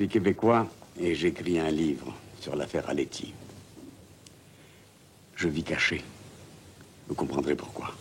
suis québécois et j'écris un livre sur l'affaire Aletti. Je vis caché. Vous comprendrez pourquoi.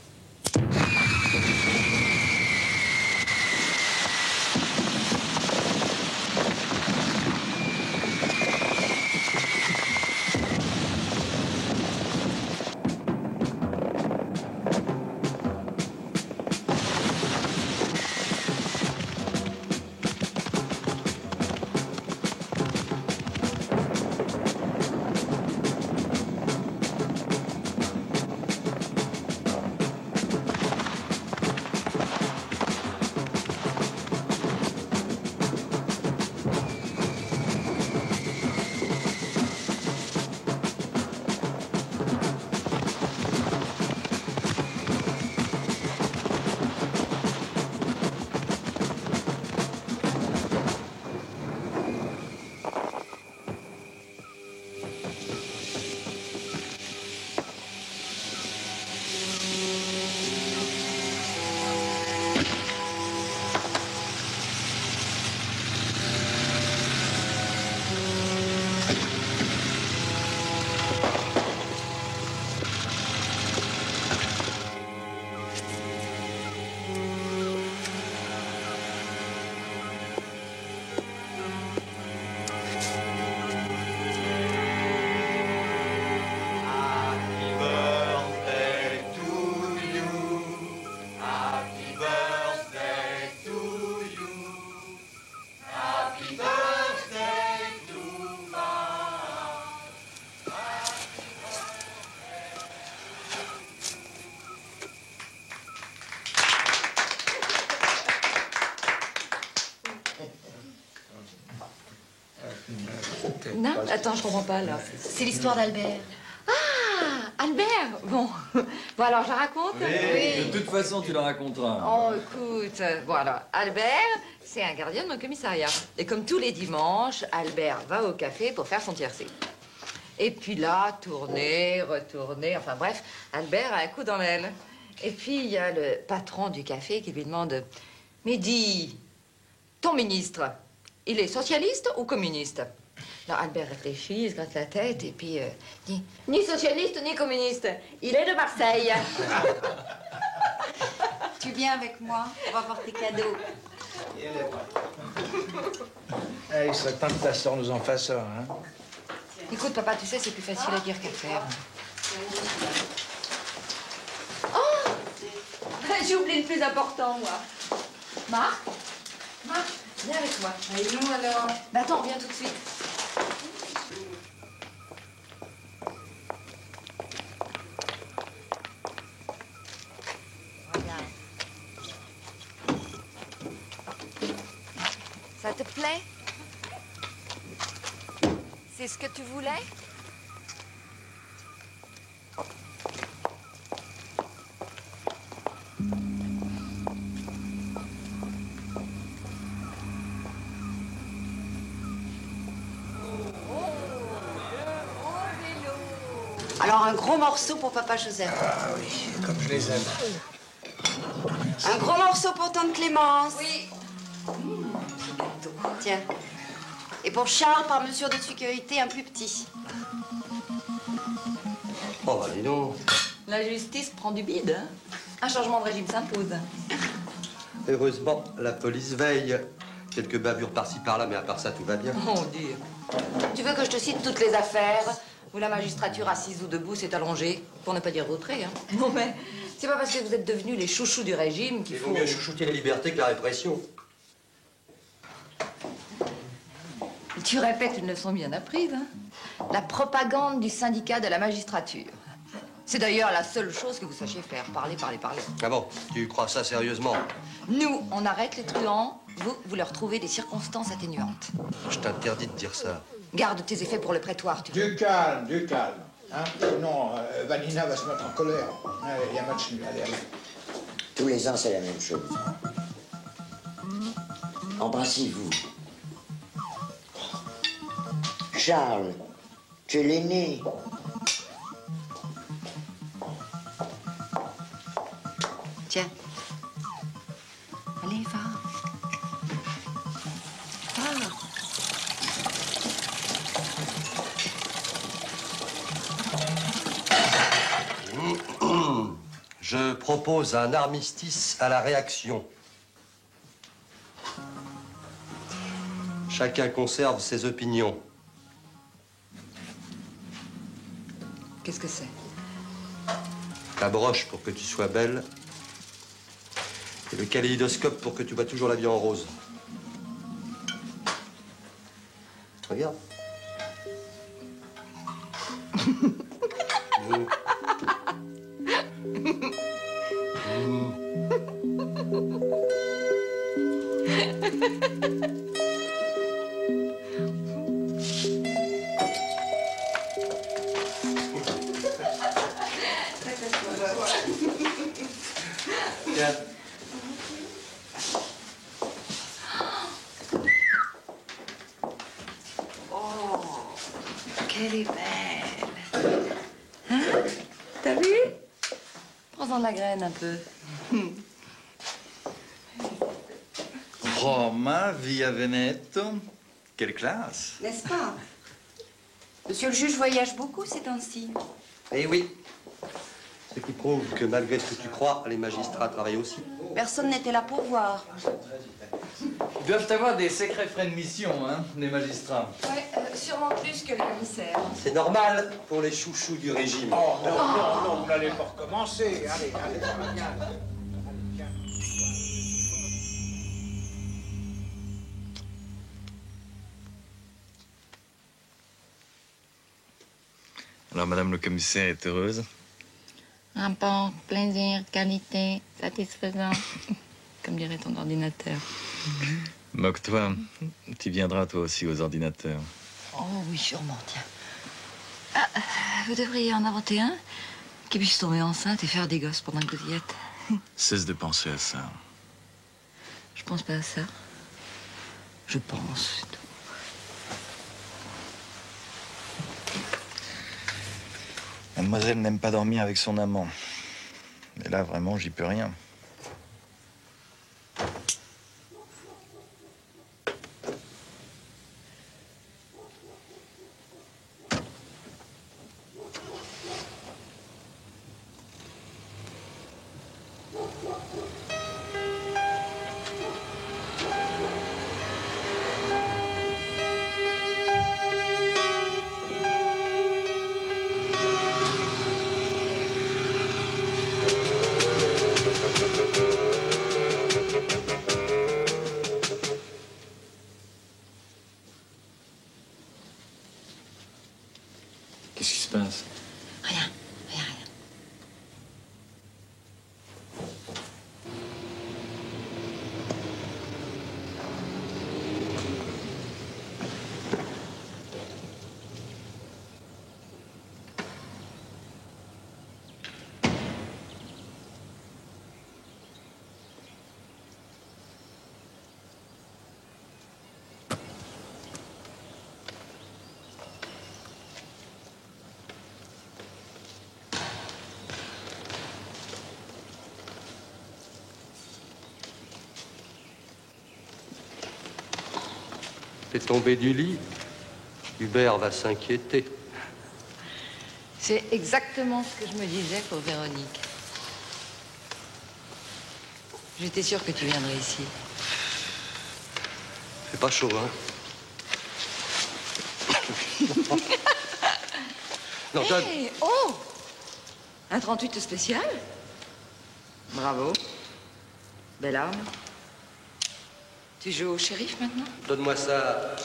Non, attends, je comprends pas, là. C'est l'histoire d'Albert. Ah, Albert. Bon, alors, je la raconte? Oui. De toute façon, tu la raconteras. Oh, écoute, bon, alors, Albert, c'est un gardien de mon commissariat. Et comme tous les dimanches, Albert va au café pour faire son tiercé. Et puis là, tourner, retourner, enfin bref, Albert a un coup dans l'aile. Et puis, il y a le patron du café qui lui demande « Mais dis, ton ministre, il est socialiste ou communiste ?» Alors, Albert réfléchit, il se gratte la tête et puis dit « Ni socialiste, ni communiste, il est de Marseille. » Tu viens avec moi, on va voir tes cadeaux. Il serait temps que ta sœur nous en fasse un, hein? Écoute, papa, tu sais, c'est plus facile à dire qu'à faire. Oh! J'ai oublié le plus important, moi. Marc, viens avec moi. Et nous, alors? Bah attends, viens tout de suite. Regarde. Ça te plaît? C'est ce que tu voulais? Alors, un gros morceau pour Papa Joseph. Ah oui, comme je les aime. Un gros morceau pour Tante Clémence. Oui. Tiens. Et pour Charles, par mesure de sécurité, un plus petit. Oh, bah, dis donc. La justice prend du bide, hein? Un changement de régime s'impose. Heureusement, la police veille. Quelques bavures par-ci par-là, mais à part ça, tout va bien. Mon Dieu. Tu veux que je te cite toutes les affaires où la magistrature assise ou debout s'est allongée, pour ne pas dire vautrée, hein? Non, mais c'est pas parce que vous êtes devenus les chouchous du régime qu'il Il faut... vaut mieux chouchouter la liberté que la répression. Tu répètes une leçon bien apprise, hein? La propagande du syndicat de la magistrature. C'est d'ailleurs la seule chose que vous sachiez faire. Parler, parler, parler. Ah bon, tu crois ça sérieusement? Nous, on arrête les truands. Vous leur trouvez des circonstances atténuantes. Je t'interdis de dire ça. Garde tes effets pour le prétoire, tu... Du calme, du calme. Hein? Sinon, Vanina va se mettre en colère. Allez, il y a match nul, allez, allez. Tous les ans, c'est la même chose. Embrassez-vous. Charles, tu es l'aîné. Tiens. Allez, va. Va. propose un armistice à la réaction. Chacun conserve ses opinions. Qu'est-ce que c'est? La broche pour que tu sois belle. Et le kaléidoscope pour que tu vois toujours la vie en rose. Regarde. Tiens. Qu'elle est belle. Hein? T'as vu? Prends-en de la graine un peu. Roma via Veneto. Quelle classe. N'est-ce pas? Monsieur le juge voyage beaucoup ces temps-ci. Eh oui. Ce qui prouve que malgré ce que tu crois, les magistrats travaillent aussi. Personne n'était là pour voir. Ils doivent avoir des secrets frais de mission, hein, les magistrats. Ouais, sûrement plus que le commissaire. C'est normal pour les chouchous du régime. Oh, non, non, non, vous n'allez pas recommencer. Allez, allez, ça va bien. Allez, viens. Alors, madame le commissaire est heureuse? Rapport, plaisir, qualité, satisfaisant. Comme dirait ton ordinateur. Moque-toi. Tu viendras toi aussi aux ordinateurs. Oh oui, sûrement, tiens. Ah, vous devriez en inventer un qui puisse tomber enceinte et faire des gosses pendant que vous y êtes. Cesse de penser à ça. Je pense pas à ça. Je pense, c'est tout. Mademoiselle n'aime pas dormir avec son amant. Et là, vraiment, j'y peux rien. Qu'est-ce qui se passe? Rien, rien, rien. T'es tombé du lit. Hubert va s'inquiéter. C'est exactement ce que je me disais pour Véronique. J'étais sûre que tu viendrais ici. C'est pas chaud, hein? Non, donne. Hey, oh! Un 38 spécial? Bravo. Belle arme. Tu joues au shérif maintenant? Donne-moi ça.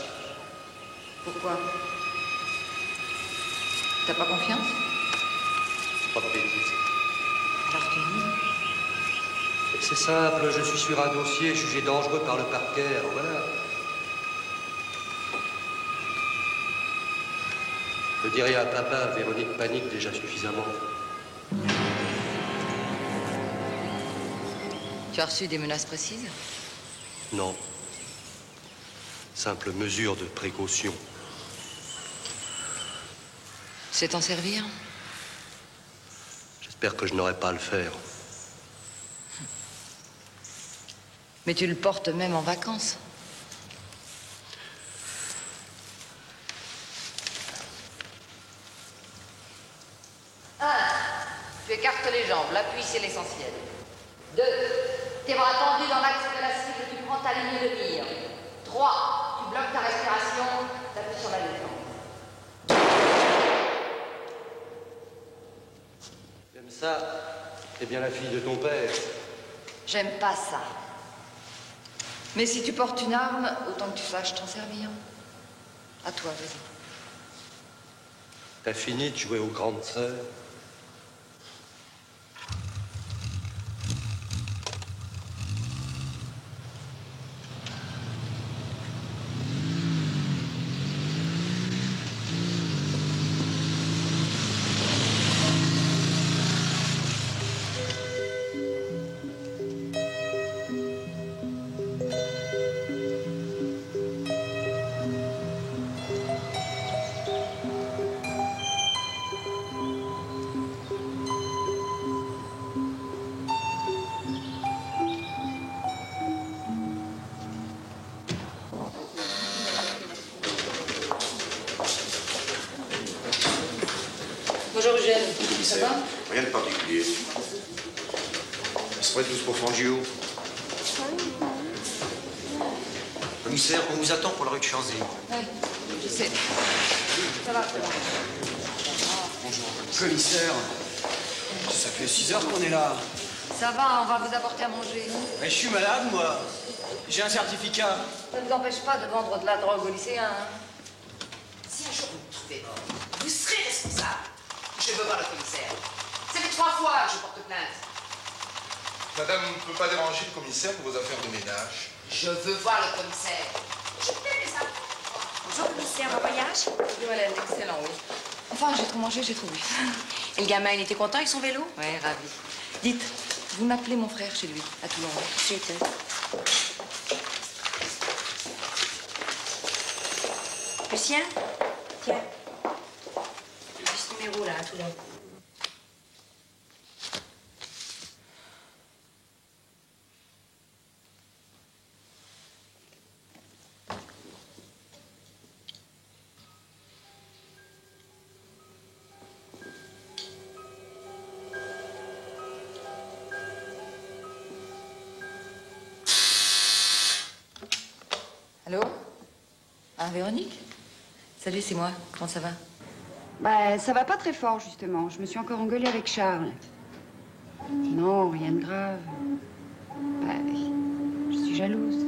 Pourquoi? T'as pas confiance? Pas de bêtises. Alors tu dis. C'est simple, je suis sur un dossier jugé dangereux par le parquet, alors voilà. Je dirai à papa, Véronique panique déjà suffisamment. Tu as reçu des menaces précises? Non. Simple mesure de précaution. C'est t'en servir? J'espère que je n'aurai pas à le faire. Mais tu le portes même en vacances. Ah, tu écartes les jambes. L'appui, c'est l'essentiel. 2. Tes bras tendus dans l'axe de la cible, tu prends ta ligne de mire. 3. Tu bloques ta respiration, t'appuies sur la détente. Comme ça, t'es bien la fille de ton père. J'aime pas ça. Mais si tu portes une arme, autant que tu saches t'en servir. À toi, vas-y. T'as fini de jouer aux grandes sœurs. Bonjour Eugène. Ça va? Rien de particulier. On se prête tous pour Fangio. Commissaire, on vous attend pour la rue de Chanzy. Oui, je sais. Ça va, ça va. Bonjour. Commissaire, ça fait 6 heures qu'on est là. Ça va, on va vous apporter à manger. Mais je suis malade, moi. J'ai un certificat. Ça ne vous empêche pas de vendre de la drogue aux lycéens, hein? Si un jour vous me trouvez mort, vous serez responsable. Je veux voir le commissaire. Ça fait 3 fois que je porte plainte. Madame ne peut pas déranger le commissaire pour vos affaires de ménage. Je veux voir le commissaire. Je t'aime les ça. Bonjour commissaire, bon voyage. Bonjour Hélène, excellent, oui. Enfin, j'ai trop mangé, j'ai trop bu. Et le gamin, il était content avec son vélo? Oui, ravi. Dites, vous m'appelez mon frère chez lui, à Toulon. J'étais. Lucien? Tiens. J'ai ce numéro là, à Toulon. Allô? Ah, Véronique? Salut, c'est moi. Comment ça va? Bah, ça va pas très fort, justement. Je me suis encore engueulée avec Charles. Non, rien de grave. Bah, je suis jalouse.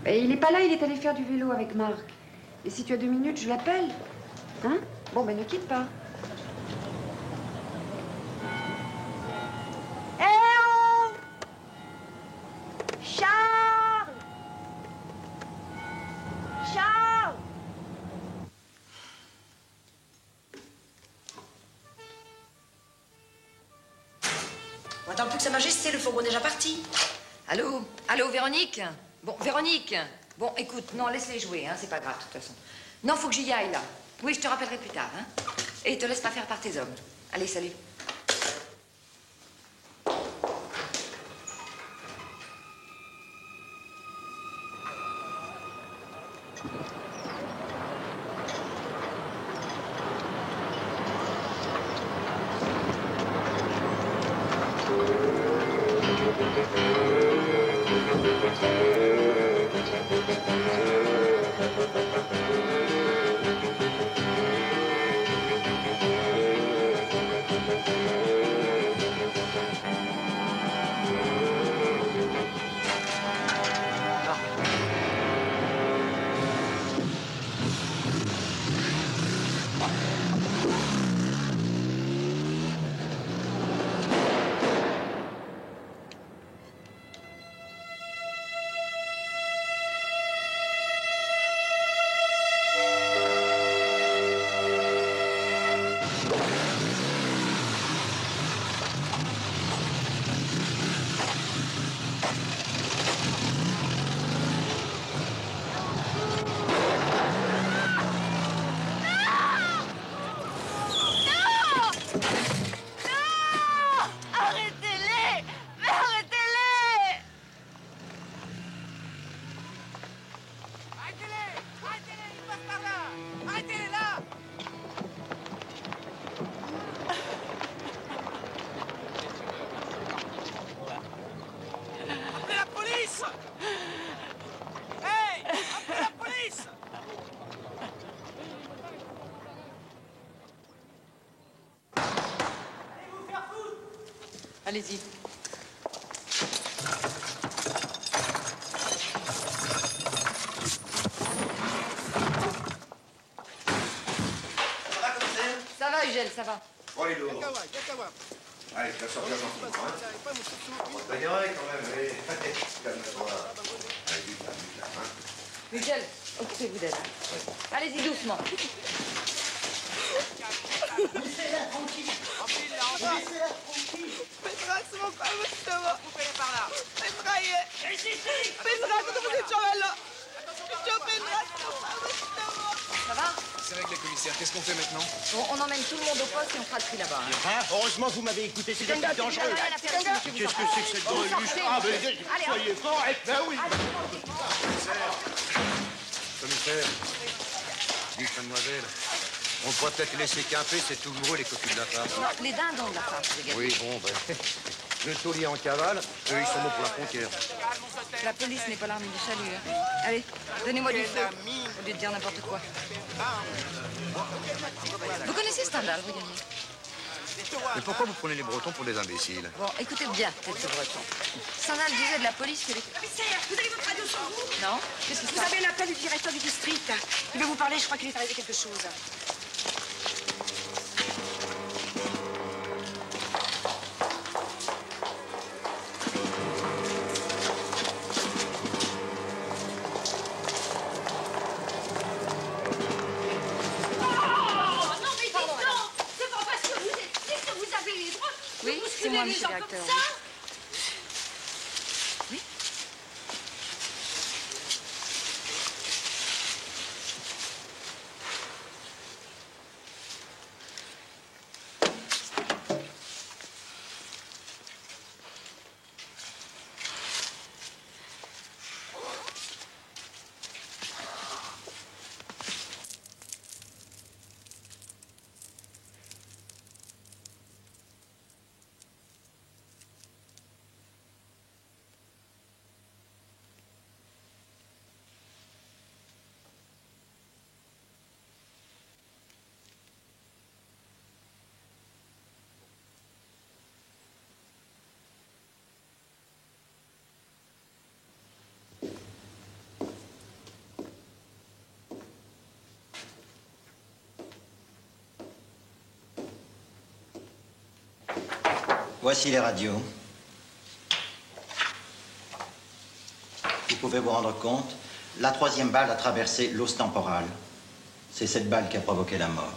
Bah, il est pas là, il est allé faire du vélo avec Marc. Et si tu as 2 minutes, je l'appelle. Hein? Bon, ben ne quitte pas. Eh oh! Charles! Charles! On attend plus que Sa Majesté, le fourgon est déjà parti. Allô? Allô, Véronique? Bon, Véronique? Bon, écoute, non, laisse-les jouer, hein, c'est pas grave, de toute façon. Non, faut que j'y aille, là. Oui, je te rappellerai plus tard, hein. Et te laisse pas faire par tes hommes. Allez, salut. Allez-y. Ça va, Ugel, ça va. Bon, les lourds. Allez, tu vas sortir gentiment, hein. On te baignerait quand même, allez. Calme-toi. Allez, vite, là, hein. Ugel, occupez-vous d'elle. Allez-y doucement. Laissez-la tranquille. Laissez-la tranquille. Petra, sono qua, Mustafa. Coupez-les par là. Petra, Petra, cosa vuoi fare là? Ciao, Petra, Mustafa. Ça va? C'est réglé, commissaire. Qu'est-ce qu'on fait maintenant? Bon, on emmène tout le monde au poste et on fera le tri là-bas. Hein. Heureusement que vous m'avez écouté, c'est Ganga, dangereux. rien à faire ici, monsieur, Qu'est-ce que c'est que cette Vous greluche? sortez, Ah, monsieur. mais Allez, soyez correct, ben oui. Commissaire, dites mademoiselle, on pourrait peut-être laisser camper, c'est tout gros les coquilles de la femme. Non, les dindons de la femme, c'est gagné. Oui, bon, ben, le taulier en cavale, eux, ils sont bons pour la frontière. La police n'est pas l'arme du salut. Hein. Allez, donnez-moi du feu, au lieu de dire n'importe quoi. Vous connaissez Stendhal, vous gagnez. Mais pourquoi vous prenez les Bretons pour des imbéciles? Bon, écoutez bien, tête de breton. Stendhal disait de la police que les... Commissaire, vous avez votre radio sur vous? Non? Qu'est-ce qui se Vous passe? avez l'appel du directeur du district. Il veut vous parler, je crois qu'il est arrivé quelque chose. Oui, c'est moi, monsieur le directeur. Oui. Voici les radios. Vous pouvez vous rendre compte, la troisième balle a traversé l'os temporal. C'est cette balle qui a provoqué la mort.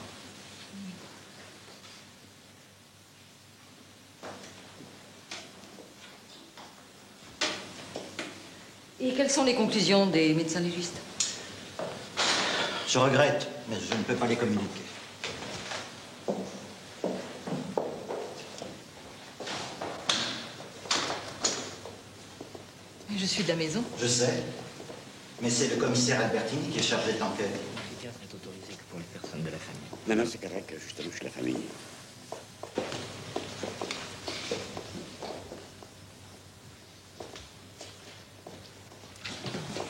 Et quelles sont les conclusions des médecins légistes? Je regrette, mais je ne peux pas les communiquer. Je suis de la maison. Je sais, mais c'est le commissaire Albertini qui est chargé d'enquête. Le théâtre n'est autorisé que pour les personnes de la famille. Non, non, c'est correct, justement, je suis la famille.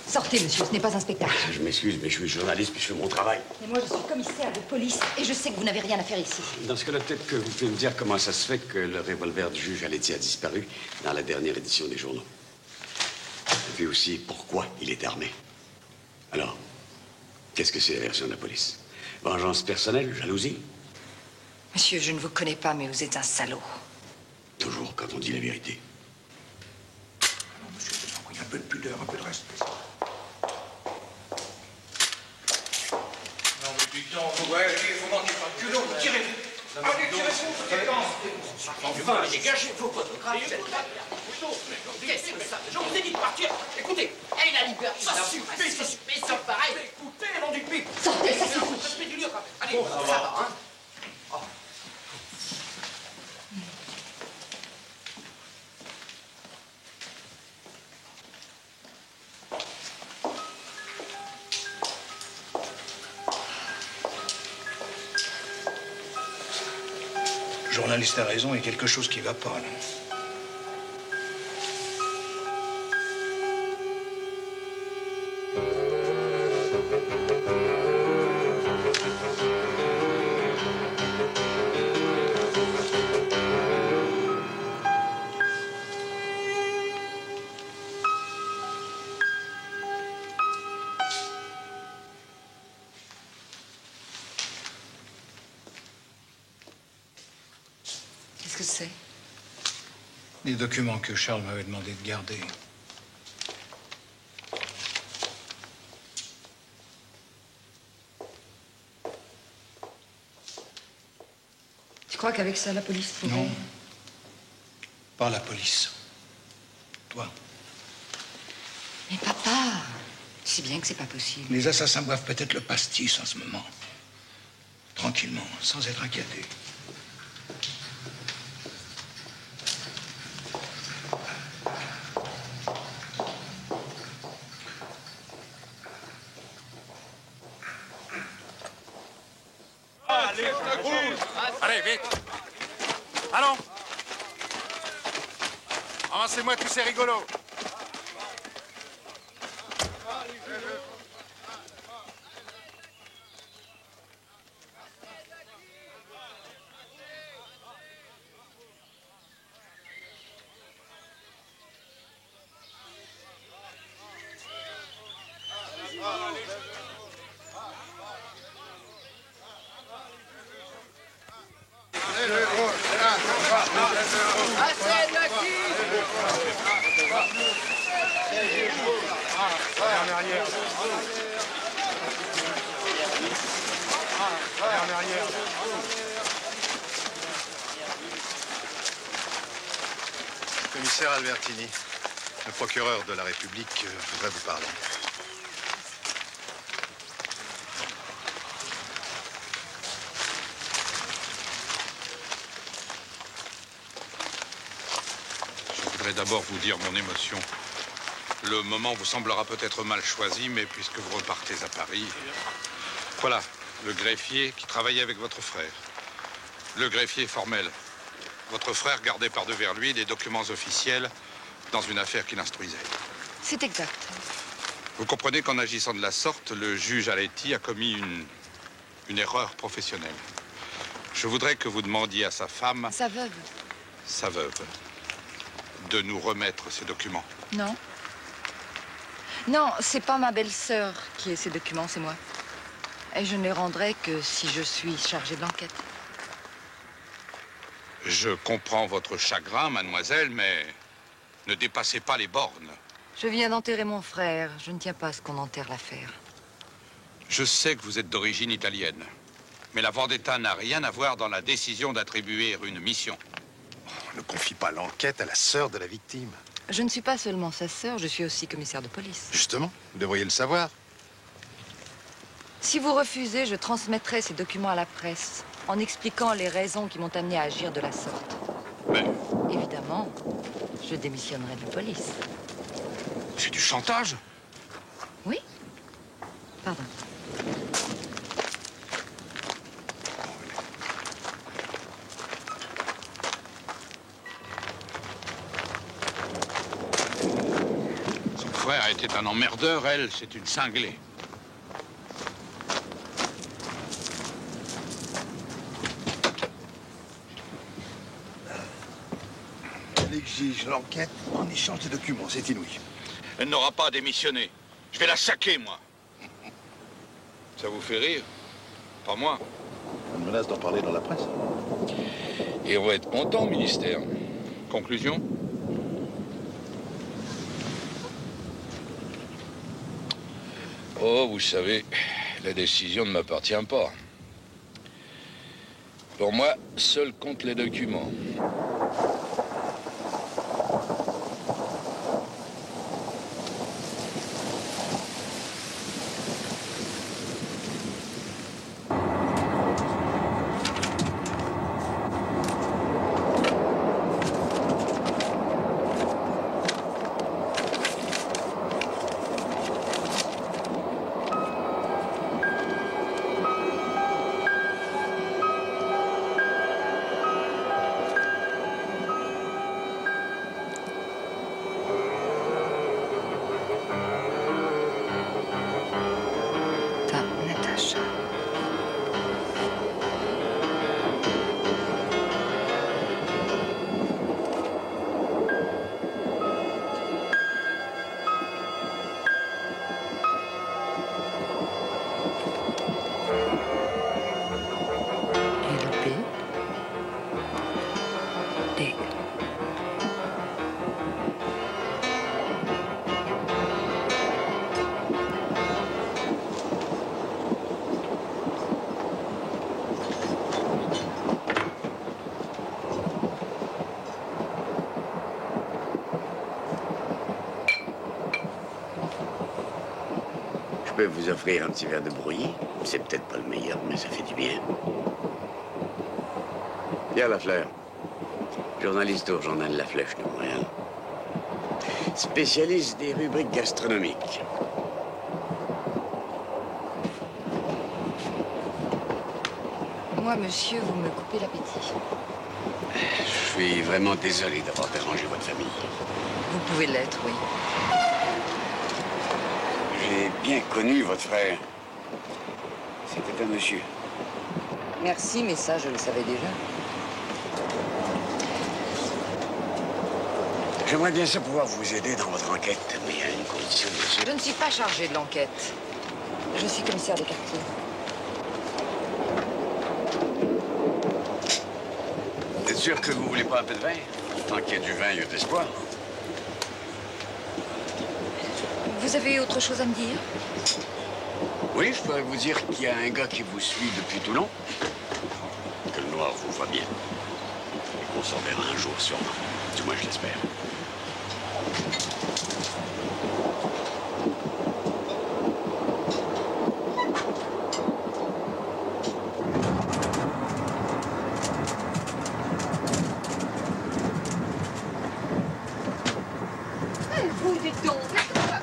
Sortez, monsieur, ce n'est pas un spectacle. Je m'excuse, mais je suis journaliste puis je fais mon travail. Et moi, je suis commissaire de police et je sais que vous n'avez rien à faire ici. Dans ce cas-là, peut-être que vous pouvez me dire comment ça se fait que le revolver du juge Aletti a disparu dans la dernière édition des journaux. Et puis aussi, pourquoi il est armé. Alors, qu'est-ce que c'est la version de la police? Vengeance personnelle, jalousie? Monsieur, je ne vous connais pas, mais vous êtes un salaud. Toujours quand on dit la vérité. Non, monsieur, je vous en prie, un peu de pudeur, un peu de respect. Non, mais du temps, ouais, il faut manquer pas de culot, tirez-vous. Allez, tirez-vous, Enfin, dégagez vos photographes. Qu'est-ce que ça? Je vous ai dit de partir. Écoutez, et la liberté, ça suffit, mais c'est pareil. Écoutez, nom du pipe. Sortez, ça suffit. Respect du lieu, quand même. Allez, ça va, hein. Le journaliste a raison, il y a quelque chose qui va pas, là. c'est? Des documents que Charles m'avait demandé de garder. Tu crois qu'avec ça, la police pourrait... Non. Pas la police. Toi. Mais papa, tu sais bien que c'est pas possible. Les assassins boivent peut-être le pastis en ce moment. Tranquillement, sans être inquiétés. Allez, vite. Allons. Avancez-moi tous ces rigolos. Assez de la En arrière. En arrière. Commissaire Albertini, le procureur de la République voudrait vous parler. Je voudrais d'abord vous dire mon émotion. Le moment vous semblera peut-être mal choisi, mais puisque vous repartez à Paris... Voilà, le greffier qui travaillait avec votre frère. Le greffier formel. Votre frère gardait par devers lui des documents officiels dans une affaire qu'il instruisait. C'est exact. Vous comprenez qu'en agissant de la sorte, le juge Aletti a commis une erreur professionnelle. Je voudrais que vous demandiez à sa femme... Sa veuve. Sa veuve. De nous remettre ces documents. Non. Non, c'est pas ma belle-sœur qui ait ces documents, c'est moi. Et je ne les rendrai que si je suis chargée de l'enquête. Je comprends votre chagrin, mademoiselle, mais ne dépassez pas les bornes. Je viens d'enterrer mon frère. Je ne tiens pas à ce qu'on enterre l'affaire. Je sais que vous êtes d'origine italienne, mais la vendetta n'a rien à voir dans la décision d'attribuer une mission. Ne confie pas l'enquête à la sœur de la victime. Je ne suis pas seulement sa sœur, je suis aussi commissaire de police. Justement, vous devriez le savoir. Si vous refusez, je transmettrai ces documents à la presse, en expliquant les raisons qui m'ont amené à agir de la sorte. Mais... Évidemment, je démissionnerai de la police. C'est du chantage? Oui. Pardon. Son frère était un emmerdeur, elle, c'est une cinglée. Elle exige l'enquête en échange des documents, c'est inouï. Elle n'aura pas à démissionner. Je vais la saquer, moi. Ça vous fait rire? Pas moi. On me menace d'en parler dans la presse. Et on va être content, ministère. Conclusion? Oh, vous savez, la décision ne m'appartient pas. Pour moi, seuls comptent les documents. peux vous offrir un petit verre de brouillé. C'est peut-être pas le meilleur, mais ça fait du bien. Pierre Lafleur, journaliste au journal La Flèche de Montréal. Spécialiste des rubriques gastronomiques. Moi, monsieur, vous me coupez l'appétit. Je suis vraiment désolé d'avoir dérangé votre famille. Vous pouvez l'être, oui. J'ai bien connu votre frère. C'était un monsieur. Merci, mais ça, je le savais déjà. J'aimerais bien ça pouvoir vous aider dans votre enquête, mais à une condition, bien sûr. Je ne suis pas chargée de l'enquête. Je suis commissaire des quartiers. Vous êtes sûr que vous voulez pas un peu de vin? Tant qu'il y a du vin, il y a de l'espoir. Vous avez autre chose à me dire? Oui, je pourrais vous dire qu'il y a un gars qui vous suit depuis Toulon. Que le noir vous va bien. Et qu'on s'en verra un jour sûrement. Du moins, je l'espère. Vous, dites donc, qu'est-ce que vous avez?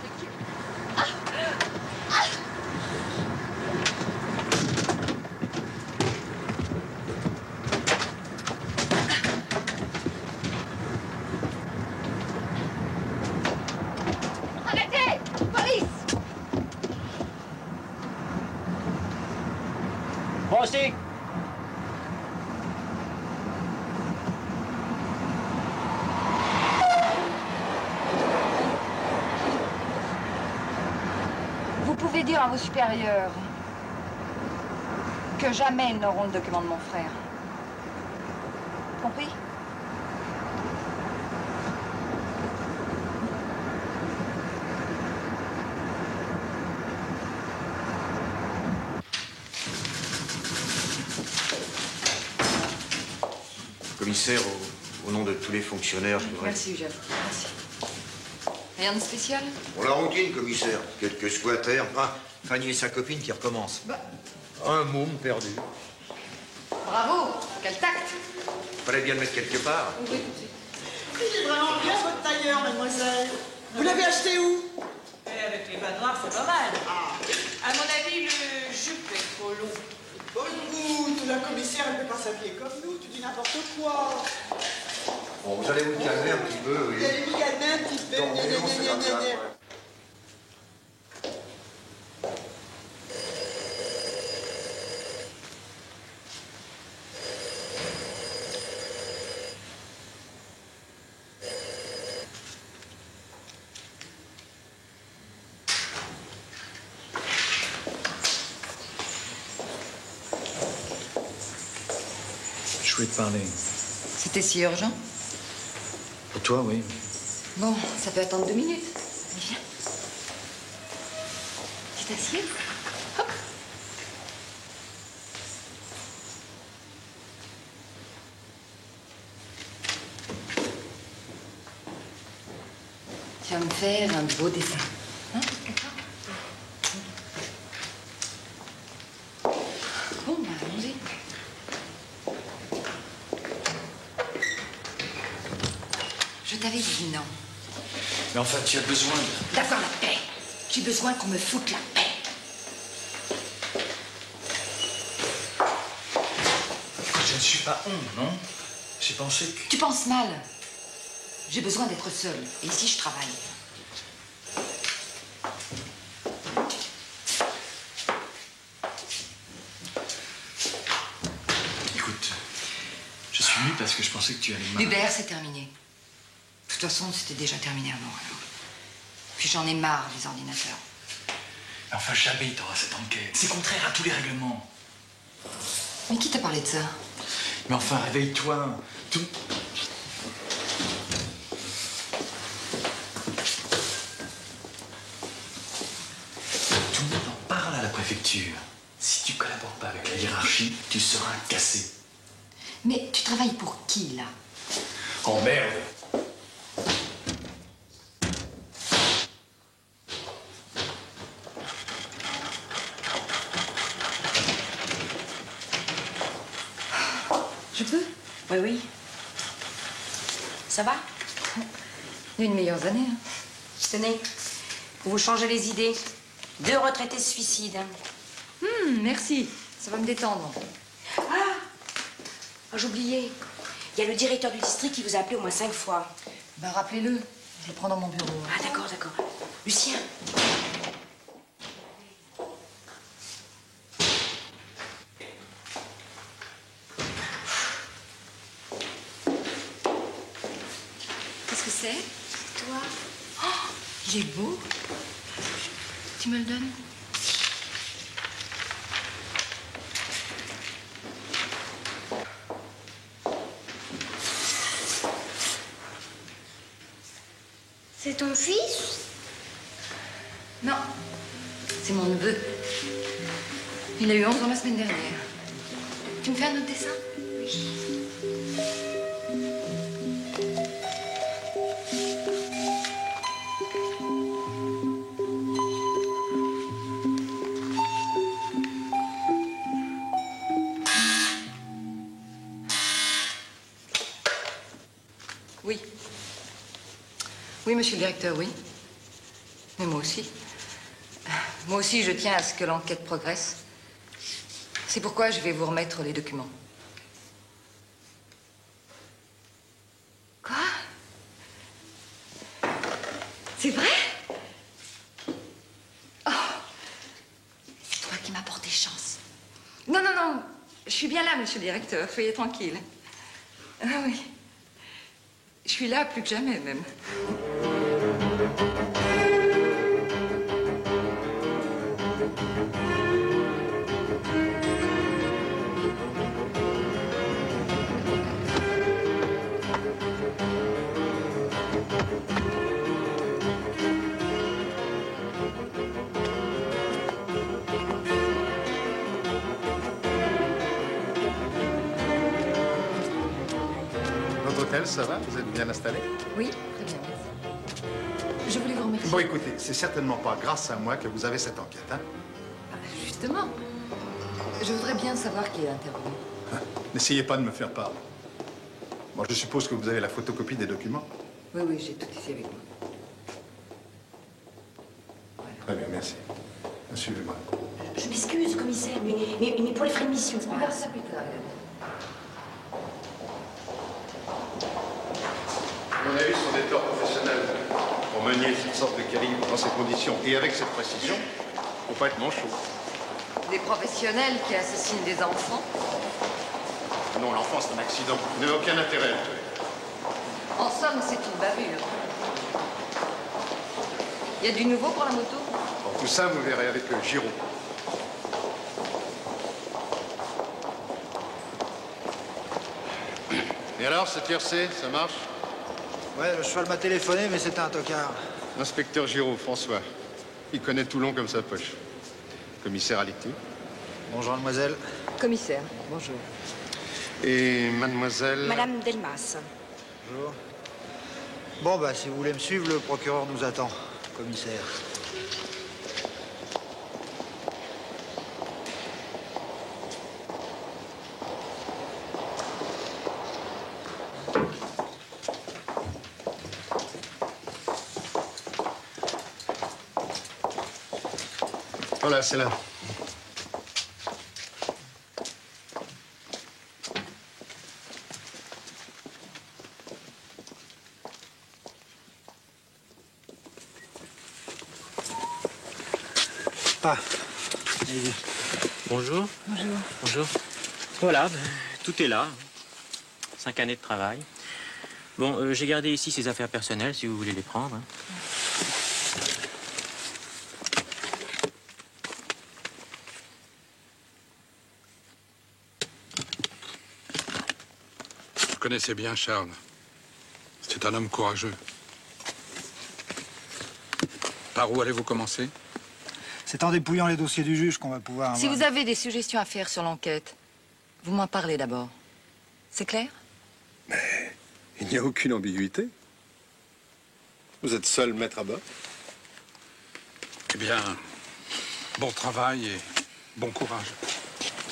Arrêtez! Police! Moi aussi. Vous pouvez dire à vos supérieurs que jamais ils n'auront le document de mon frère. Compris? Commissaire, au nom de tous les fonctionnaires, je voudrais... Merci, Eugène. Merci. Rien de spécial? Pour la routine, commissaire. Quelques squatters. Ah, Fanny et sa copine qui recommencent. Un môme perdu. Bravo! Quel tact! Fallait bien le mettre quelque part. Oui, tout de suite. Il est vraiment bien votre tailleur, mademoiselle. Vous l'avez acheté où? Avec les bas noirs, c'est pas mal. À mon avis, le jupe est trop long. Bon, écoute, la commissaire, elle peut pas s'habiller comme nous. Tu dis n'importe quoi. Bon, vous allez vous calmer un petit peu, oui. Vous allez vous calmer un petit peu. Non, mais non, c'est comme ça, ouais. Je voulais te parler. C'était si urgent? Pour toi, oui. Bon, ça peut attendre 2 minutes. Viens. Tu t'assieds? Hop. Tu vas me faire un beau dessin. Hein? Bon, bah, allons-y. Je t'avais dit non. Mais enfin, tu as besoin de... D'avoir la paix. J'ai besoin qu'on me foute la paix. Écoute, je ne suis pas honte, non? J'ai pensé que... Tu penses mal. J'ai besoin d'être seule. Et ici, je travaille. Écoute, je suis venu parce que je pensais que tu allais mal. Hubert, c'est terminé. De toute façon, c'était déjà terminé avant, alors. Puis j'en ai marre des ordinateurs. Mais enfin, jamais il t'aura cette enquête. C'est contraire à tous les règlements. Mais qui t'a parlé de ça? Mais enfin, réveille-toi. Tout... Tout le monde en parle à la préfecture. Si tu collabores pas avec la hiérarchie, tu seras cassé. Mais tu travailles pour qui, là? Oh merde! Je peux? Oui, oui. Ça va? Une meilleure année. Hein. Tenez, pour vous changer les idées, 2 retraités se suicident. Merci. Ça va me détendre. Ah, j'oubliais. Il y a le directeur du district qui vous a appelé au moins 5 fois. Ben, rappelez-le. Je le prends dans mon bureau. Ah, d'accord, d'accord. Lucien. Qu'est-ce que c'est? Toi. Oh, il est beau. Tu me le donnes? C'est ton fils? Non. C'est mon neveu. Il a eu 11 ans la semaine dernière. Tu me fais un autre dessin? Oui. Oui. Oui, monsieur le directeur, oui. Mais moi aussi. Moi aussi, je tiens à ce que l'enquête progresse. C'est pourquoi je vais vous remettre les documents. Quoi? C'est vrai? Oh! C'est toi qui m'as porté chance. Non, non, non. Je suis bien là, monsieur le directeur. Soyez tranquille. Ah oui. Je suis là plus que jamais, même. Votre hôtel, ça va? Vous êtes bien installé? Oui, très bien, merci. Je voulais vous remercier. Bon, écoutez, c'est certainement pas grâce à moi que vous avez cette enquête, hein? Justement. Je voudrais bien savoir qui est intervenu. N'essayez pas de me faire peur. Bon, je suppose que vous avez la photocopie des documents? Oui, oui, j'ai tout ici avec moi. Très bien, merci. Suivez-moi. Je m'excuse, commissaire, mais pour les frais de mission, c'est pas On verra grave. ça plus tard. À mon avis, ce sont des torts professionnels. Pour manier cette sorte de calibre dans ces conditions et avec cette précision, faut pas être manchot. Des professionnels qui assassinent des enfants. Non, l'enfant, c'est un accident. Vous n'avez aucun intérêt. En somme, c'est une bavure. Il y a du nouveau pour la moto? Pour tout ça, vous verrez avec Giraud. Et alors, ce tiercé, ça marche? Ouais, le cheval m'a téléphoné, mais c'était un tocard. Inspecteur Giraud, François. Il connaît Toulon comme sa poche. Commissaire Aliti. Bonjour, mademoiselle. Commissaire, bonjour. Et mademoiselle... Madame Delmas. Bonjour. Bon, bah, si vous voulez me suivre, le procureur nous attend, commissaire. Voilà, c'est là. Ah, allez-y. Bonjour. Bonjour. Bonjour. Voilà, tout est là. 5 années de travail. Bon, j'ai gardé ici ces affaires personnelles, si vous voulez les prendre. Hein. Je connaissais bien Charles. C'est un homme courageux. Par où allez-vous commencer? C'est en dépouillant les dossiers du juge qu'on va pouvoir... Si vous avez des suggestions à faire sur l'enquête, vous m'en parlez d'abord. C'est clair? Mais il n'y a aucune ambiguïté. Vous êtes seul maître à bord. Eh bien, bon travail et bon courage.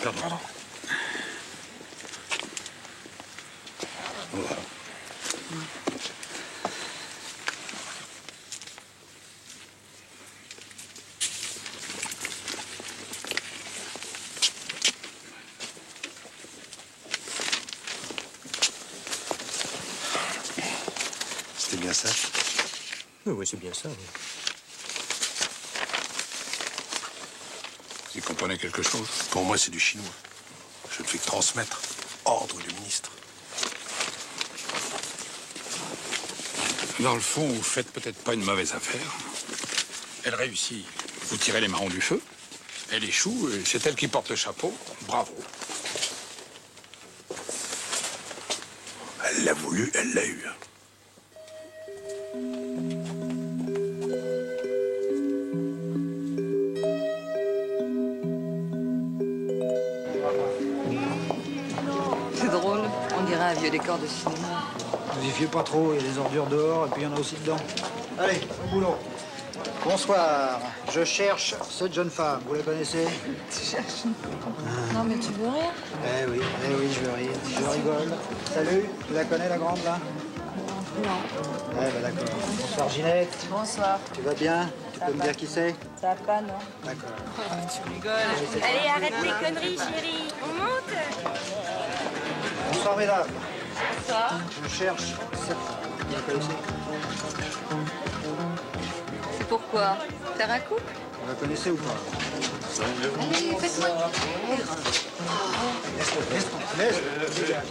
Pardon. Voilà. C'était bien ça? Oui, c'est bien ça. Oui. Vous y comprenez quelque chose? Pour moi, c'est du chinois. Je ne fais que transmettre. Ordre du ministre. Dans le fond, vous faites peut-être pas une mauvaise affaire. Elle réussit. Vous tirez les marrons du feu. Elle échoue, et c'est elle qui porte le chapeau. Bravo. Elle l'a voulu, elle l'a eu. C'est drôle, on dirait un vieux décor de cinéma. Ne vous y fiez pas trop, il y a des ordures dehors et puis il y en a aussi dedans. Allez, au boulot. Bonsoir, je cherche cette jeune femme, vous la connaissez? Tu cherches une... Non, mais tu veux rire? Eh oui, je veux rire, je rigole. Salut, tu la connais la grande là? Non. Eh ben d'accord. Bonsoir Ginette. Bonsoir. Tu vas bien? Tu peux me dire qui c'est? Ça va pas, non? D'accord. Tu rigoles. Allez, arrête tes conneries, chérie. On monte? Bonsoir mesdames. Bonsoir. Je cherche cette femme. Vous la connaissez? C'est pourquoi? Faire un couple? Vous la connaissez ou pas? Allez, faites-moi rire. Laisse. Dégage.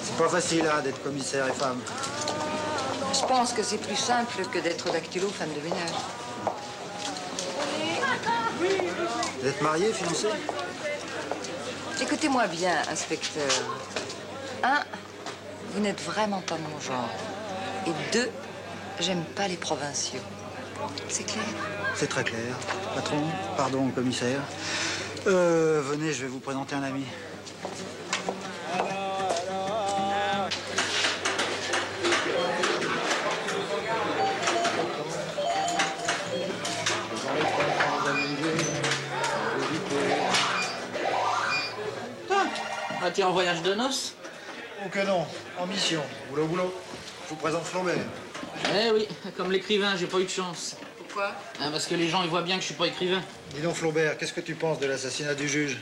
C'est pas facile hein, d'être commissaire et femme. Je pense que c'est plus simple que d'être dactylo femme de ménage. Vous êtes marié, fiancé? Écoutez-moi bien, inspecteur. 1, vous n'êtes vraiment pas mon genre. Et 2, j'aime pas les provinciaux. C'est clair? C'est très clair. Patron, pardon, commissaire. Venez, je vais vous présenter un ami. Ah, tu es en voyage de noces? Oh que non, en mission. Boulot. Je vous présente Flaubert. Eh oui, comme l'écrivain, j'ai pas eu de chance. Pourquoi? Ah, parce que les gens, ils voient bien que je suis pas écrivain. Dis donc Flaubert, qu'est-ce que tu penses de l'assassinat du juge?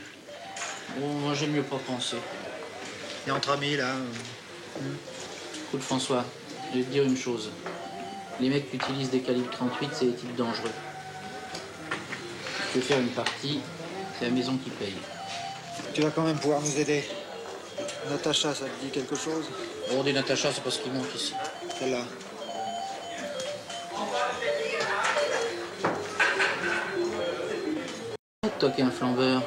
Bon, moi, j'aime mieux pas penser. Et entre amis, là. Écoute, François, je vais te dire une chose. Les mecs qui utilisent des calibres 38, c'est des types dangereux. Tu veux faire une partie, c'est la maison qui paye. Tu vas quand même pouvoir nous aider. Natacha, ça te dit quelque chose? Bon, des Natacha, c'est pas ce qui manque ici. Celle-là. Toquer un flambeur.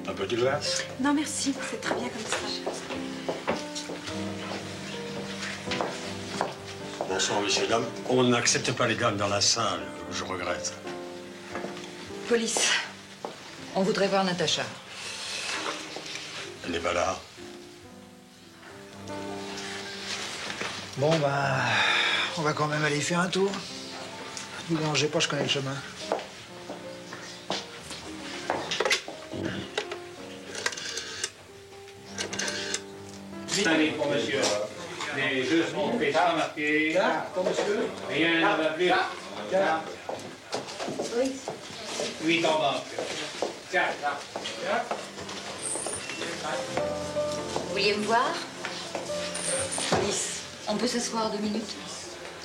Un peu de glace? Non, merci, c'est très bien comme ça. Bonsoir, messieurs, dames. On n'accepte pas les dames dans la salle. Je regrette. Police. On voudrait voir Natacha. Elle n'est pas là. Bon, ben, on va quand même aller y faire un tour. Ne vous dérangez pas, je connais le chemin. Allez, pour monsieur. Les jeux seront faits sans marquer. Pour monsieur. Rien ne va plus. Oui. 8 en banque. 4. Vous vouliez me voir? Police. On peut s'asseoir 2 minutes?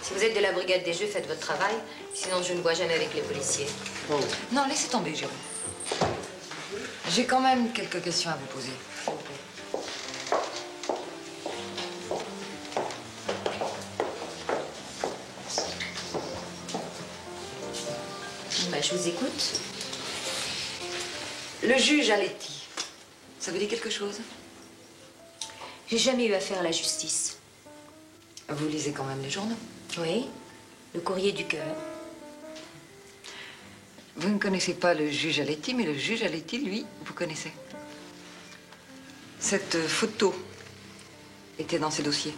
Si vous êtes de la brigade des jeux, faites votre travail. Sinon, je ne bois jamais avec les policiers. Oh. Non, laissez tomber, Jérôme. J'ai quand même quelques questions à vous poser. Bah, je vous écoute. Le juge Aletti, ça vous dit quelque chose? J'ai jamais eu affaire à la justice. Vous lisez quand même les journaux? Oui, le courrier du cœur. Vous ne connaissez pas le juge Aletti, mais le juge Aletti, lui, vous connaissez. Cette photo était dans ses dossiers.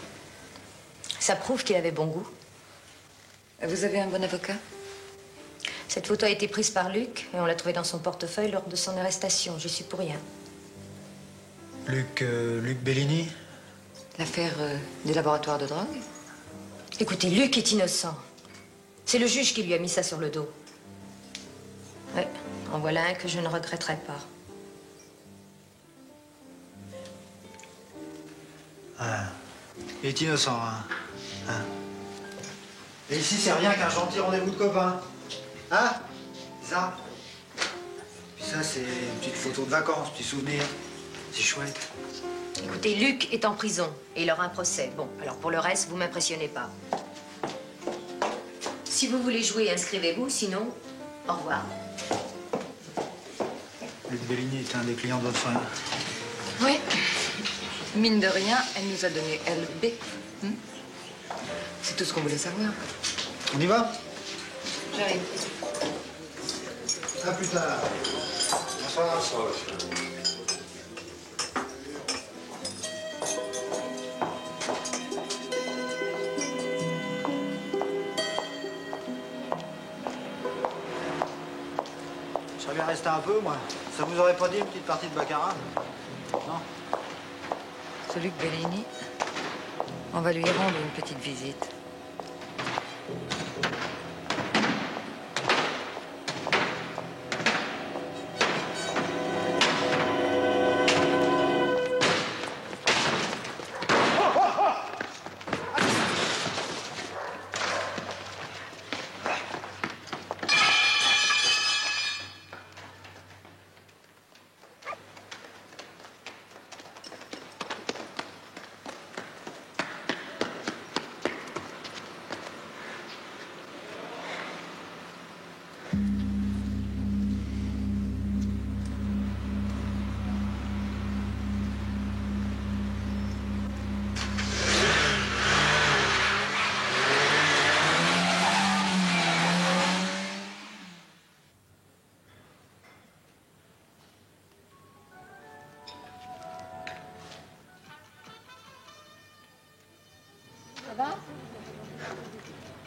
Ça prouve qu'il avait bon goût. Vous avez un bon avocat? Cette photo a été prise par Luc et on l'a trouvée dans son portefeuille lors de son arrestation. Je suis pour rien. Luc Bellini? L'affaire des laboratoires de drogue? Écoutez, Luc est innocent. C'est le juge qui lui a mis ça sur le dos. Ouais, en voilà un que je ne regretterai pas. Ah, il est innocent, hein. Et ici, c'est rien qu'un gentil rendez-vous de copains. Hein? Ça? Puis ça, c'est une petite photo de vacances, petit souvenir. C'est chouette. Écoutez, Luc est en prison et il aura un procès. Bon, alors pour le reste, vous m'impressionnez pas. Si vous voulez jouer, inscrivez-vous, sinon, au revoir. Luc Bellini est un des clients de votre frère. Oui. Mine de rien, elle nous a donné LB. C'est tout ce qu'on voulait savoir. On y va? J'arrive. À plus tard. Bonsoir. Bonsoir, monsieur. Je serais bien resté un peu, moi. Ça vous aurait pas dit une petite partie de baccarat? Non? Ce Luc Bellini, on va lui rendre une petite visite.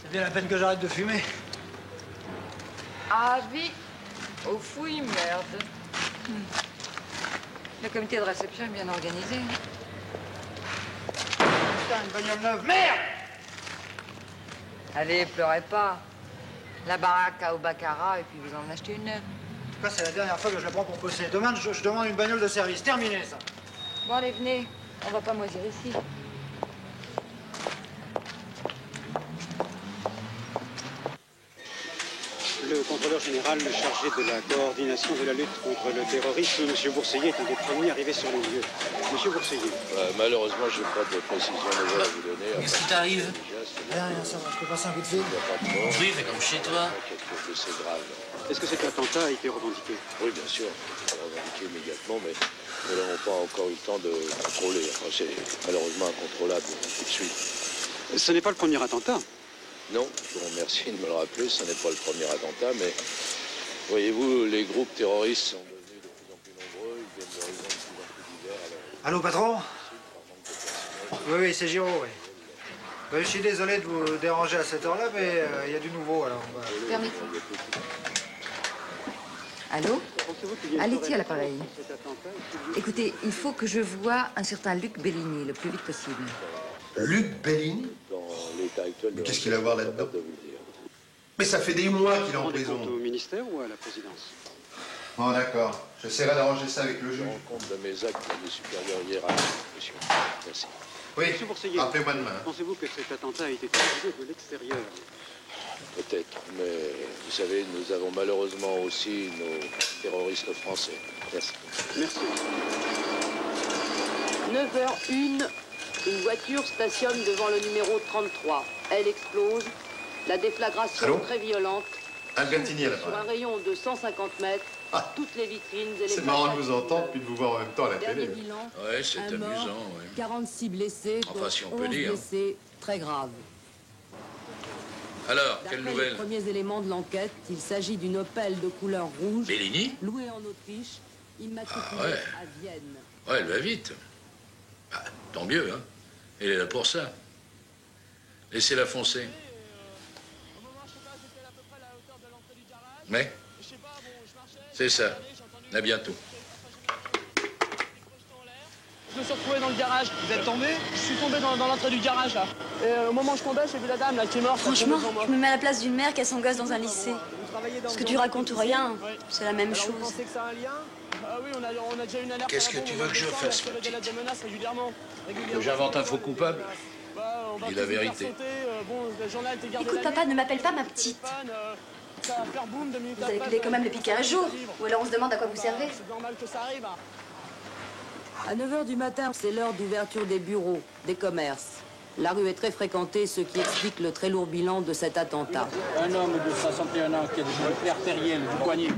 C'est bien la peine que j'arrête de fumer. Avis aux fouilles, merde. Le comité de réception est bien organisé. Putain, une bagnole neuve. Merde! Allez, pleurez pas. La baraque à au baccarat et puis vous en achetez une neuve. En tout cas, c'est la dernière fois que je la prends pour bosser. Demain, je demande une bagnole de service. Terminé, ça. Bon, allez, venez. On va pas moisir ici. Le contrôleur général chargé de la coordination de la lutte contre le terrorisme, M. Bourseiller, est un des premiers arrivés sur les lieux. M. Bourseiller. Malheureusement, je n'ai pas de précision nouvelle à vous donner. Qu'est-ce qui t'arrive? Rien, ça va. Je peux passer un coup de fil? Oui, fais comme chez toi. Quelque chose de c'est grave. Est-ce que cet attentat a été revendiqué? Oui, bien sûr. On l'a revendiqué immédiatement, mais nous n'avons pas encore eu le temps de contrôler. Enfin, c'est malheureusement incontrôlable tout de suite. Ce n'est pas le premier attentat. Non, je vous remercie de me le rappeler. Ce n'est pas le premier attentat, mais voyez-vous, les groupes terroristes sont devenus de plus en plus nombreux. Ils viennent d'horizons de plus en plus divers. Allô, patron? Oui, c'est Giraud, oui. Je suis désolé de vous déranger à cette heure-là, mais il y a du nouveau, alors. Permettez. Allô? Aletti à l'appareil. Écoutez, il faut que je voie un certain Luc Bellini le plus vite possible. Luc Bellini? Dans l'état actuel de Qu'est-ce qu'il a à voir là-dedans? Mais ça fait des mois qu'il est en prison. Au ministère ou à la présidence? Bon, d'accord. J'essaierai d'arranger ça avec le juge. Je rends compte de mes actes à mes supérieurs hiérarchiques, monsieur. Merci. Oui, Monsieur Bourseiller, rappelez-moi demain. Pensez-vous que cet attentat a été organisé de l'extérieur? Peut-être, mais vous savez, nous avons malheureusement aussi nos terroristes français. Merci. Merci. 9h01, une voiture stationne devant le numéro 33. Elle explose. La déflagration Allô? très violente. Albertini à Sur un l'appareil. rayon de 150 mètres, toutes les vitrines et les C'est marrant de façades vous entendre puis de vous voir en même temps à la Dernier télé. bilan, Ouais, c'est un mort, amusant, oui. 46 blessés, Enfin, dont si on peut 11 dire. blessés très graves. Alors, quelle D'après nouvelle? les premiers éléments de l'enquête, il s'agit d'une Opel de couleur rouge. Bellini? Louée en Autriche, immatriculée Ah ouais. à Vienne. Ouais, elle va vite. Bah, tant mieux, hein. Elle est là pour ça. Laissez-la foncer. Mais c'est ça. À bientôt. Je me suis retrouvé dans le garage. Vous êtes tombé? Je suis tombé dans l'entrée du garage, là. Et au moment où je tombais, j'ai vu la dame, là, qui est morte. Franchement, je me mets à la place d'une mère qui a son gosse dans un lycée. Ce que tu racontes ou rien, c'est la même Alors, chose. vous pensez que ça a un lien? Ah oui, on a déjà une alerte. Qu'est-ce que tu veux que je fasse, ma petite? Des menaces régulièrement. Que j'invente un faux coupable? Dis la vérité. Écoute, papa, ne m'appelle pas ma petite. Ça va faire boum 2 minutes Vous avez après. culé quand même depuis 15 jours. Ou alors on se demande à quoi vous servez. C'est normal que ça arrive. À 9h du matin, c'est l'heure d'ouverture des bureaux, des commerces. La rue est très fréquentée, ce qui explique le très lourd bilan de cet attentat. Un homme de 61 ans qui a des douleurs artérielles du poignet.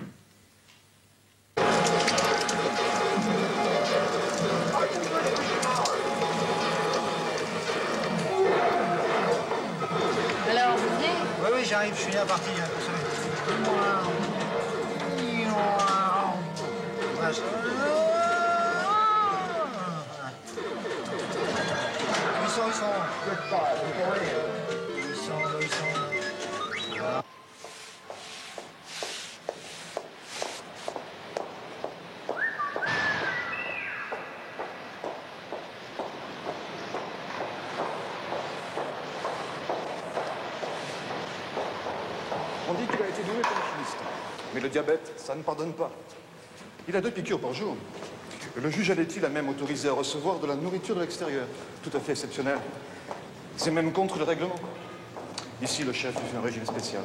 Alors, vous venez? Oui, oui, j'arrive, je suis bien parti. Ils sont. Voilà. On dit qu'il a été doué comme chimiste. Mais le diabète, ça ne pardonne pas. Il a 2 piqûres par jour. Le juge Aletti l'a même autorisé à recevoir de la nourriture de l'extérieur. Tout à fait exceptionnel. C'est même contre le règlement. Ici, le chef fait un régime spécial.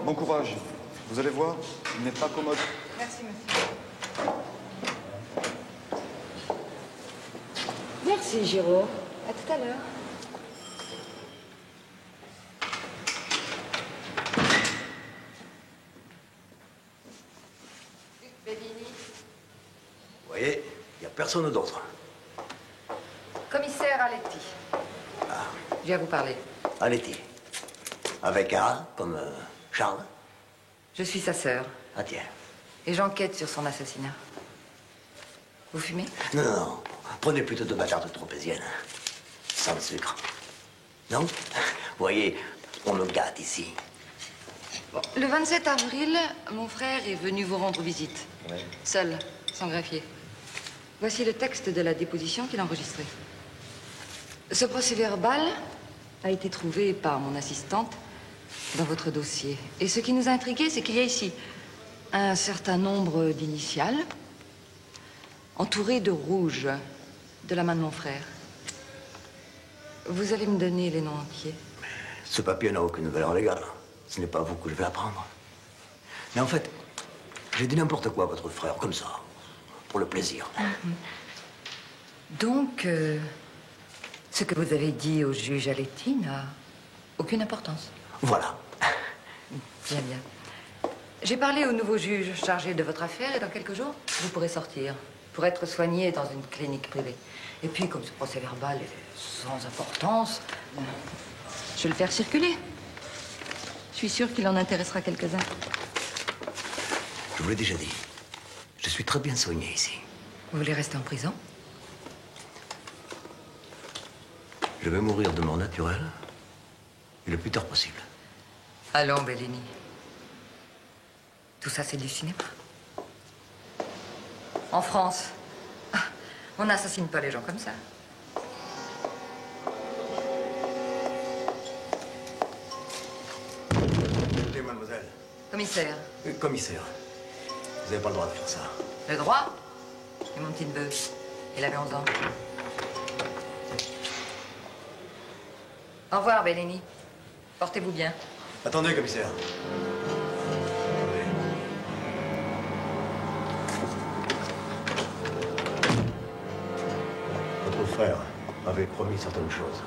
Bon courage. Vous allez voir, il n'est pas commode. Merci, monsieur. Merci, Giraud. À tout à l'heure. Vous voyez, il n'y a personne d'autre. Commissaire Aletti. Je viens vous parler. Aletti. Avec A, comme Charles. Je suis sa sœur. Ah tiens. Et j'enquête sur son assassinat. Vous fumez? Non, non, non. Prenez plutôt 2 bâtards de tropézienne. Sans sucre. Non? Vous voyez, on me gâte ici. Le 27 avril, mon frère est venu vous rendre visite. Oui. Seul, sans greffier. Voici le texte de la déposition qu'il a enregistré. Ce procès-verbal a été trouvé par mon assistante dans votre dossier. Et ce qui nous a intrigués, c'est qu'il y a ici un certain nombre d'initiales entourées de rouge de la main de mon frère. Vous allez me donner les noms entiers. Ce papier n'a aucune valeur légale. Ce n'est pas à vous que je vais apprendre. Mais en fait, j'ai dit n'importe quoi à votre frère, comme ça, pour le plaisir. Donc, ce que vous avez dit au juge Aletti n'a aucune importance. Voilà. Bien, bien. J'ai parlé au nouveau juge chargé de votre affaire et dans quelques jours, vous pourrez sortir pour être soigné dans une clinique privée. Et puis, comme ce procès-verbal est sans importance, je vais le faire circuler. Je suis sûre qu'il en intéressera quelques-uns. Je vous l'ai déjà dit. Je suis très bien soigné ici. Vous voulez rester en prison? Je vais mourir de mort naturelle et le plus tard possible. Allons, Bellini. Tout ça, c'est du cinéma. En France, on n'assassine pas les gens comme ça. Écoutez, mademoiselle. Commissaire, Commissaire, vous n'avez pas le droit de faire ça. le droit? Et mon petit neveu, il avait 11 ans. Au revoir, Bellini. Portez-vous bien. Attendez, commissaire. Votre frère m'avait promis certaines choses.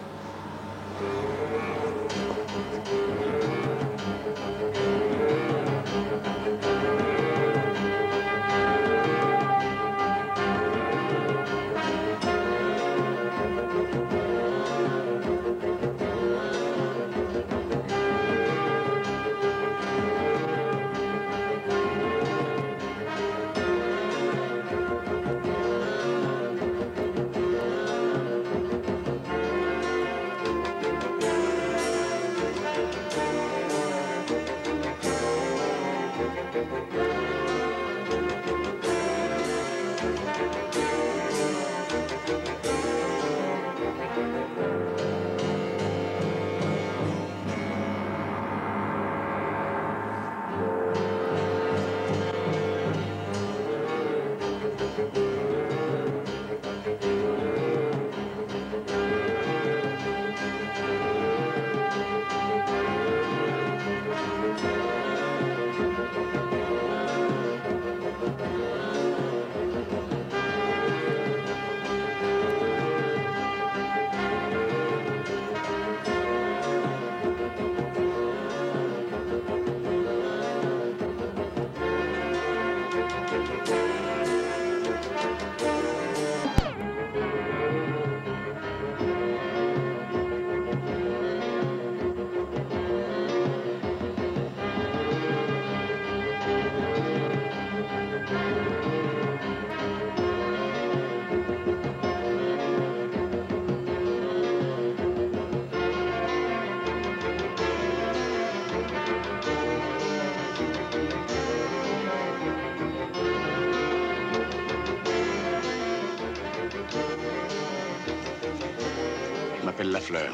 m'appelle Lafleur.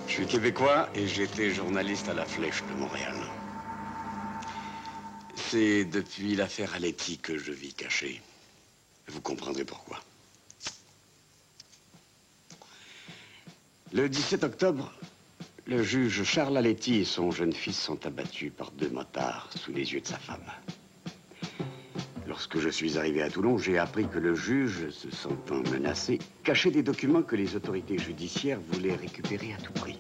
Je suis québécois et j'étais journaliste à La Flèche de Montréal. C'est depuis l'affaire Aletti que je vis caché. Vous comprendrez pourquoi. Le 17 octobre, le juge Charles Aletti et son jeune fils sont abattus par 2 motards sous les yeux de sa femme. Lorsque je suis arrivé à Toulon, j'ai appris que le juge, se sentant menacé, cachait des documents que les autorités judiciaires voulaient récupérer à tout prix.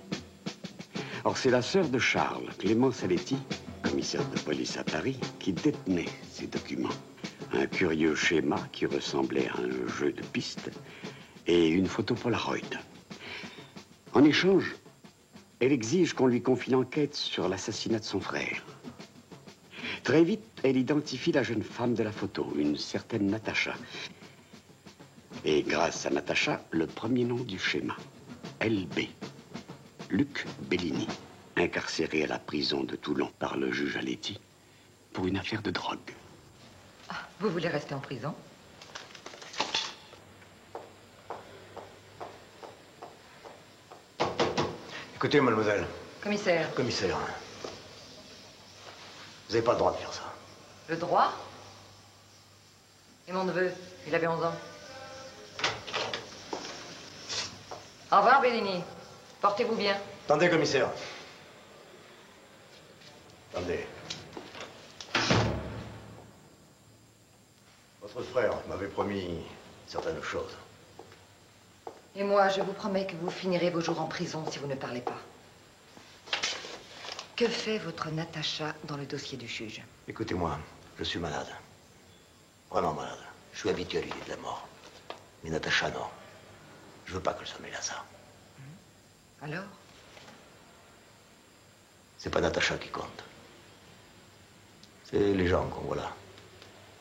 Or, c'est la sœur de Charles, Clémence Aletti, commissaire de police à Paris, qui détenait ces documents. Un curieux schéma qui ressemblait à un jeu de pistes et une photo Polaroid. En échange, elle exige qu'on lui confie l'enquête sur l'assassinat de son frère. Très vite, elle identifie la jeune femme de la photo, une certaine Natacha. Et grâce à Natacha, le premier nom du schéma, LB. Luc Bellini, incarcéré à la prison de Toulon par le juge Aletti pour une affaire de drogue. Ah, vous voulez rester en prison? Écoutez, mademoiselle. Commissaire. Commissaire. Vous n'avez pas le droit de faire ça. Le droit? Et mon neveu, il avait 11 ans. Au revoir, Bellini. Portez-vous bien. Attendez, commissaire. Attendez. Votre frère m'avait promis certaines choses. Et moi, je vous promets que vous finirez vos jours en prison si vous ne parlez pas. Que fait votre Natacha dans le dossier du juge? Écoutez-moi, je suis malade. Vraiment malade. Je suis habitué à l'idée de la mort. Mais Natacha, non. Je veux pas qu'elle se mêle à ça. Alors? C'est pas Natacha qui compte. C'est les gens qu'on voit là,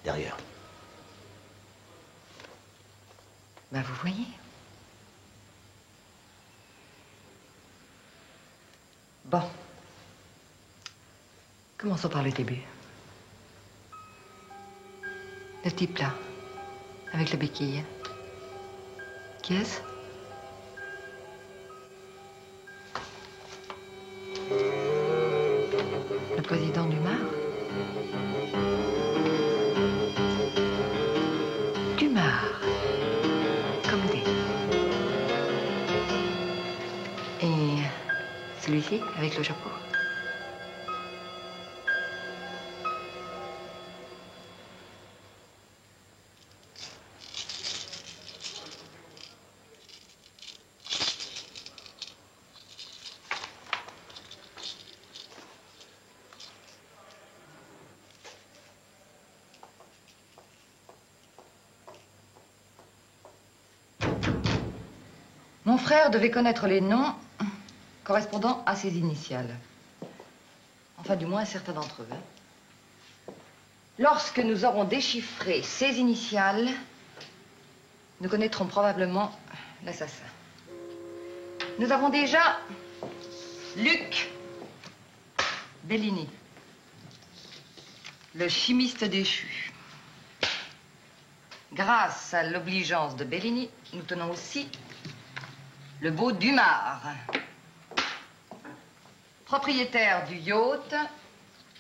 derrière. Ben, vous voyez. Bon. Commençons par le début. Le type là, avec la béquille. Qui est-ce? Le président du Mar? Du Mar. Comme des. Et celui-ci, avec le chapeau? Mon frère devait connaître les noms correspondant à ses initiales. Enfin, du moins, certains d'entre eux. Lorsque nous aurons déchiffré ces initiales, nous connaîtrons probablement l'assassin. Nous avons déjà Luc Bellini, le chimiste déchu. Grâce à l'obligeance de Bellini, nous tenons aussi le beau Dumas, propriétaire du yacht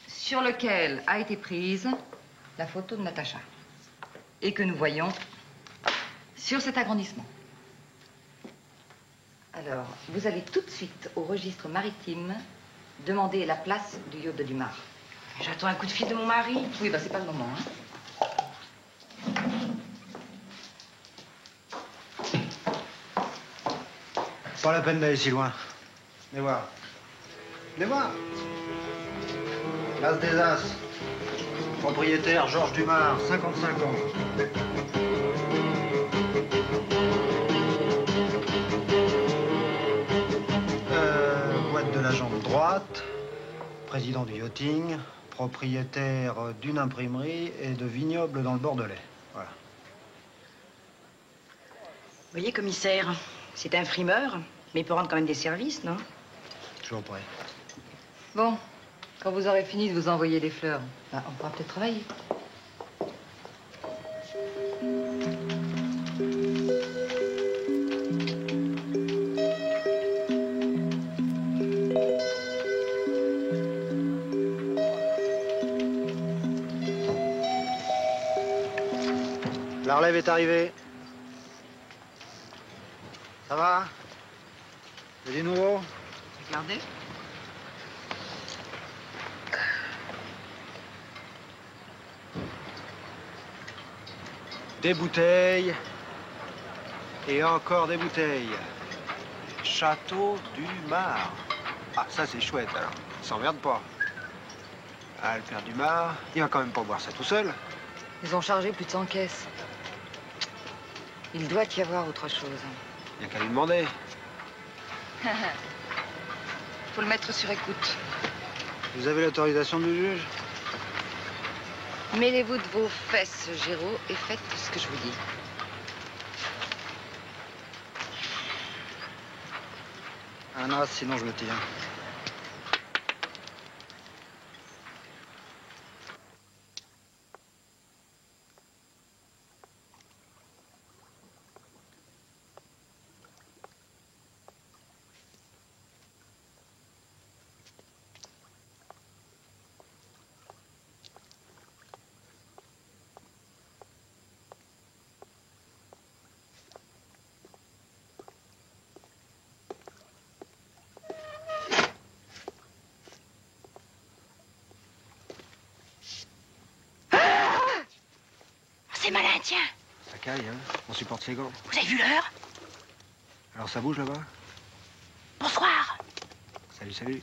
sur lequel a été prise la photo de Natacha et que nous voyons sur cet agrandissement. Alors, vous allez tout de suite au registre maritime demander la place du yacht de Dumas. J'attends un coup de fil de mon mari. Oui, ben c'est pas le moment, hein. Pas la peine d'aller si loin. Venez voir. Venez voir. L'As des As. Propriétaire Georges Dumas, 55 ans. Boîte de la jambe droite. Président du yachting. Propriétaire d'une imprimerie et de vignobles dans le Bordelais. Voilà. Vous voyez, commissaire, c'est un frimeur, mais il peut rendre quand même des services, non? Toujours prêt. Bon, quand vous aurez fini de vous envoyer les fleurs, ben, on pourra peut-être travailler. relève est arrivée. Ça va? C'est du nouveau? Regardez. Des bouteilles. Et encore des bouteilles. Château du Mar. Ah, ça c'est chouette alors. Il s'emmerde pas. Ah, le père Dumas, il va quand même pas boire ça tout seul. Ils ont chargé plus de 100 caisses. Il doit y avoir autre chose. Il n'y a qu'à lui demander. Faut le mettre sur écoute. Vous avez l'autorisation du juge? Mêlez-vous de vos fesses, Géraud, et faites ce que je vous dis. Un as, sinon je le tire. C'est malin, tiens. Ça caille, hein? On supporte ses gants. Vous avez vu l'heure? Alors ça bouge là-bas? Bonsoir. Salut, salut.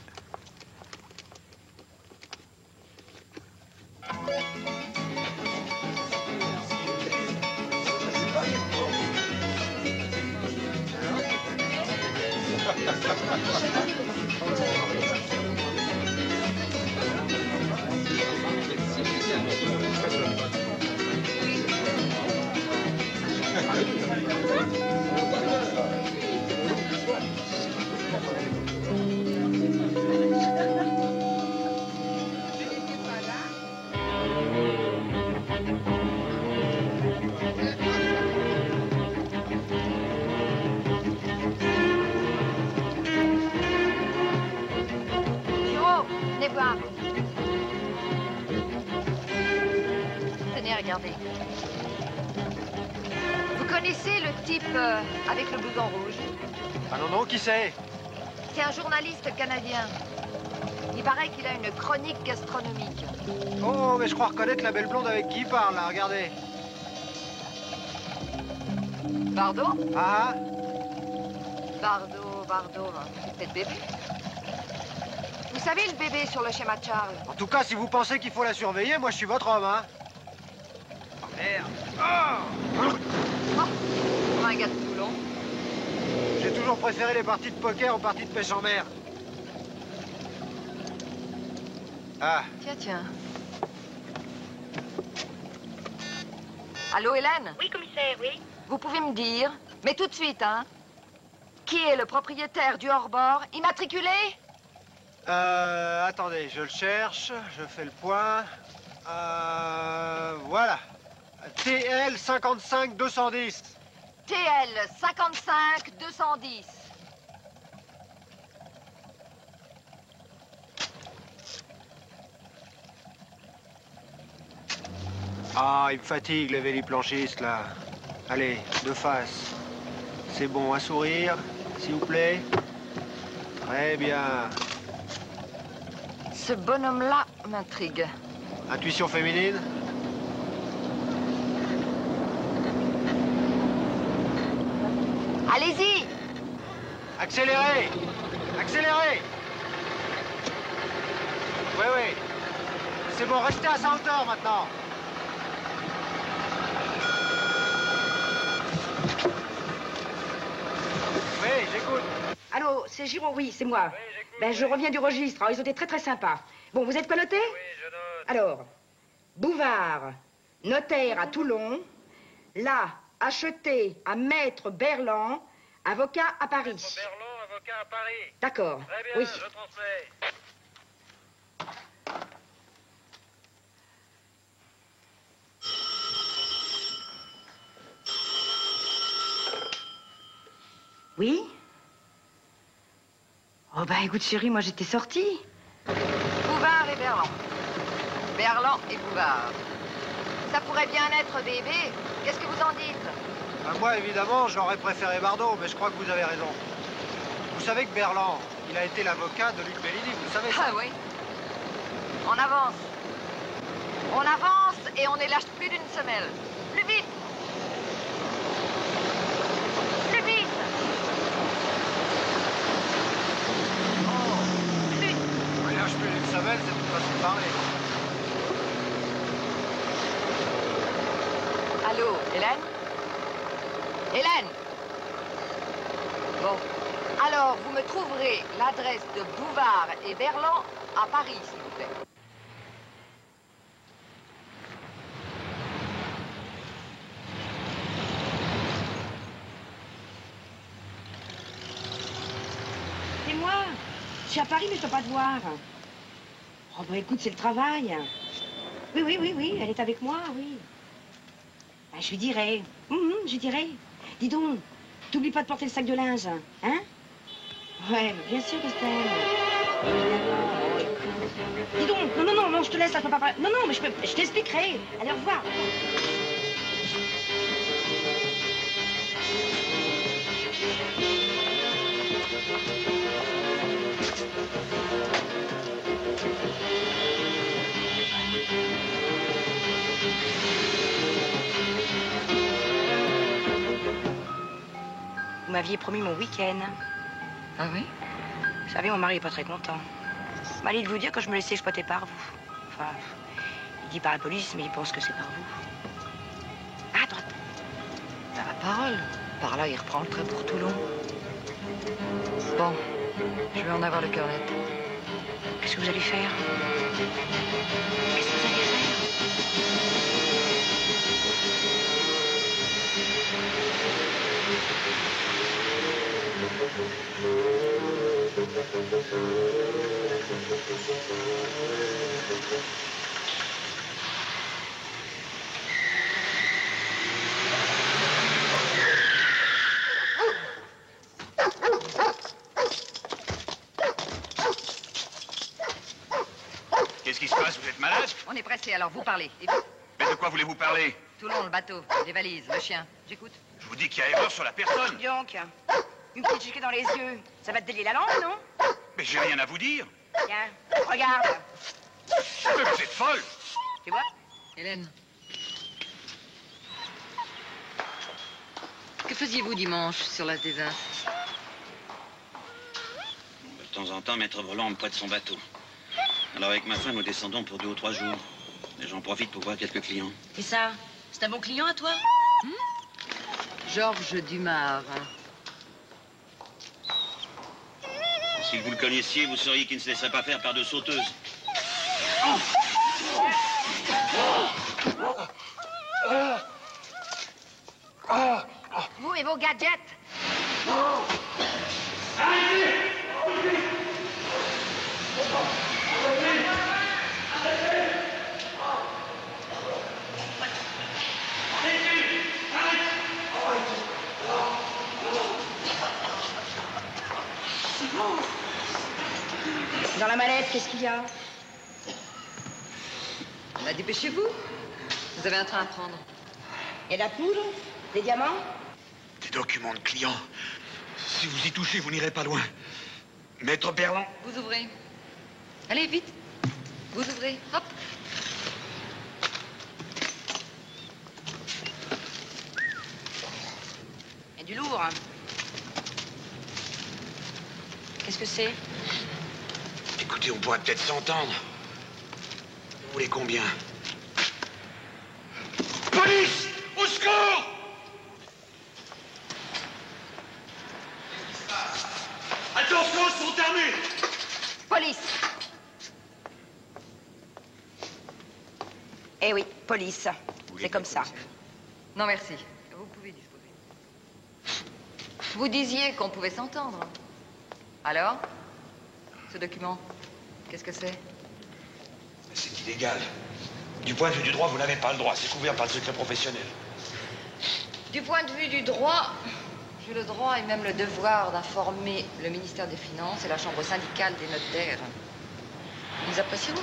Giraud, venez voir. Tenez, regardez. Vous connaissez le type avec le blouson rouge? Ah non, non, qui c'est? C'est un journaliste canadien. Il paraît qu'il a une chronique gastronomique. Oh, mais je crois reconnaître la belle blonde avec qui il parle, là, regardez. Bardot? Ah, Bardot, hein. C'est peut-être bébé. Vous savez le bébé sur le schéma de Charles? en tout cas, si vous pensez qu'il faut la surveiller, moi je suis votre homme, hein. Oh, merde. Oh Pour un gars de Toulon. J'ai toujours préféré les parties de poker aux parties de pêche en mer. Ah, Tiens. Allô, Hélène? Oui, commissaire, oui. Vous pouvez me dire, mais tout de suite, hein, qui est le propriétaire du hors-bord immatriculé? attendez, je le cherche, je fais le point. Voilà. TL 55 210. TL 55 210. Ah, il me fatigue, les véliplanchistes, là. Allez, de face. C'est bon, un sourire, s'il vous plaît. Très bien. Ce bonhomme-là m'intrigue. Intuition féminine? Allez-y! Accélérez! Accélérez! Oui, oui. C'est bon, restez à sa hauteur maintenant. Oui, j'écoute. Allô, c'est Giraud, oui, c'est moi. Ben, je reviens du registre. Ils ont été très, très sympas. Bon, vous êtes connoté? Oui, je note. Alors, Bouvard, notaire à Toulon. Là, acheté à Maître Berland, avocat à Paris. Maître Berland, avocat à Paris. D'accord. Très bien, Oui. je transmets. Oui? Oh, bah, écoute, chérie, moi, j'étais sortie. Bouvard et Berland. Berland et Bouvard. Ça pourrait bien être bébé. Qu'est-ce que vous en dites? Ben, moi, évidemment, j'aurais préféré Bardot, mais je crois que vous avez raison. Vous savez que Berland, il a été l'avocat de Luc Bellini, vous le savez ça? Ah oui. On avance. On avance et on élâche plus d'une semelle. Plus vite. Plus vite. Oh, plus vite. On lâche plus d'une semelle, c'est toute façon de parler. Allô, Hélène? Hélène? Bon. Alors, vous me trouverez l'adresse de Bouvard et Berland à Paris, s'il vous plaît. C'est moi. Je suis à Paris, mais je peux pas te voir. Oh, bah écoute, c'est le travail. Oui, elle est avec moi, oui. Bah, je lui dirai. Je lui dirai. Dis donc, t'oublies pas de porter le sac de linge, hein? Ouais, bien sûr que je t'aime. Dis donc, non, je te laisse, là, je peux pas parler. Non, mais je t'expliquerai. Allez, au revoir. Vous m'aviez promis mon week-end. Ah oui? Vous savez, mon mari est pas très content. Il m'a dit de vous dire que je me laissais exploiter par vous. Enfin, il dit par la police, mais il pense que c'est par vous. À droite. T'as la parole. Par là, il reprend le train pour Toulon. Bon, je vais en avoir le cœur net. Qu'est-ce que vous allez faire? Qu'est-ce que vous allez faire? Qu'est-ce qui se passe? Vous êtes malade? On est pressé, alors vous parlez. Et Mais de quoi voulez-vous parler? Toulon, le bateau, les valises, le chien. J'écoute. Je vous dis qu'il y a erreur sur la personne. Dis donc, une petite chiquée dans les yeux, ça va te délier la langue, non? Mais j'ai rien à vous dire. Tiens, regarde. Mais vous êtes folle. Tu vois? Hélène. Que faisiez-vous dimanche sur l'As des As? De temps en temps, Maître Breland me prête son bateau. Alors avec ma femme, nous descendons pour 2 ou 3 jours. Et j'en profite pour voir quelques clients. Et ça, c'est un bon client à toi? Georges Dumas. Si vous le connaissiez, vous sauriez qu'il ne se laisserait pas faire par 2 sauteuses. Vous et vos gadgets. Dans la mallette, qu'est-ce qu'il y a? Bah, dépêchez-vous. Vous avez un train à prendre. Il y a de la poudre? Des diamants? Des documents de clients. Si vous y touchez, vous n'irez pas loin. Maître Berland? Vous ouvrez. Allez, vite. Vous ouvrez. Hop. Il y a du lourd. Hein. Qu'est-ce que c'est? Écoutez, on pourrait peut-être s'entendre. Vous voulez combien? Police! Au secours! Attention, ils sont armés! Police! Eh oui, police. C'est comme ça. Non, merci. Vous pouvez disposer. Vous disiez qu'on pouvait s'entendre. Alors? Ce document, qu'est-ce que c'est? C'est illégal. Du point de vue du droit, vous n'avez pas le droit. C'est couvert par le secret professionnel. Du point de vue du droit, j'ai le droit et même le devoir d'informer le ministère des Finances et la Chambre syndicale des notaires. Ils apprécieront.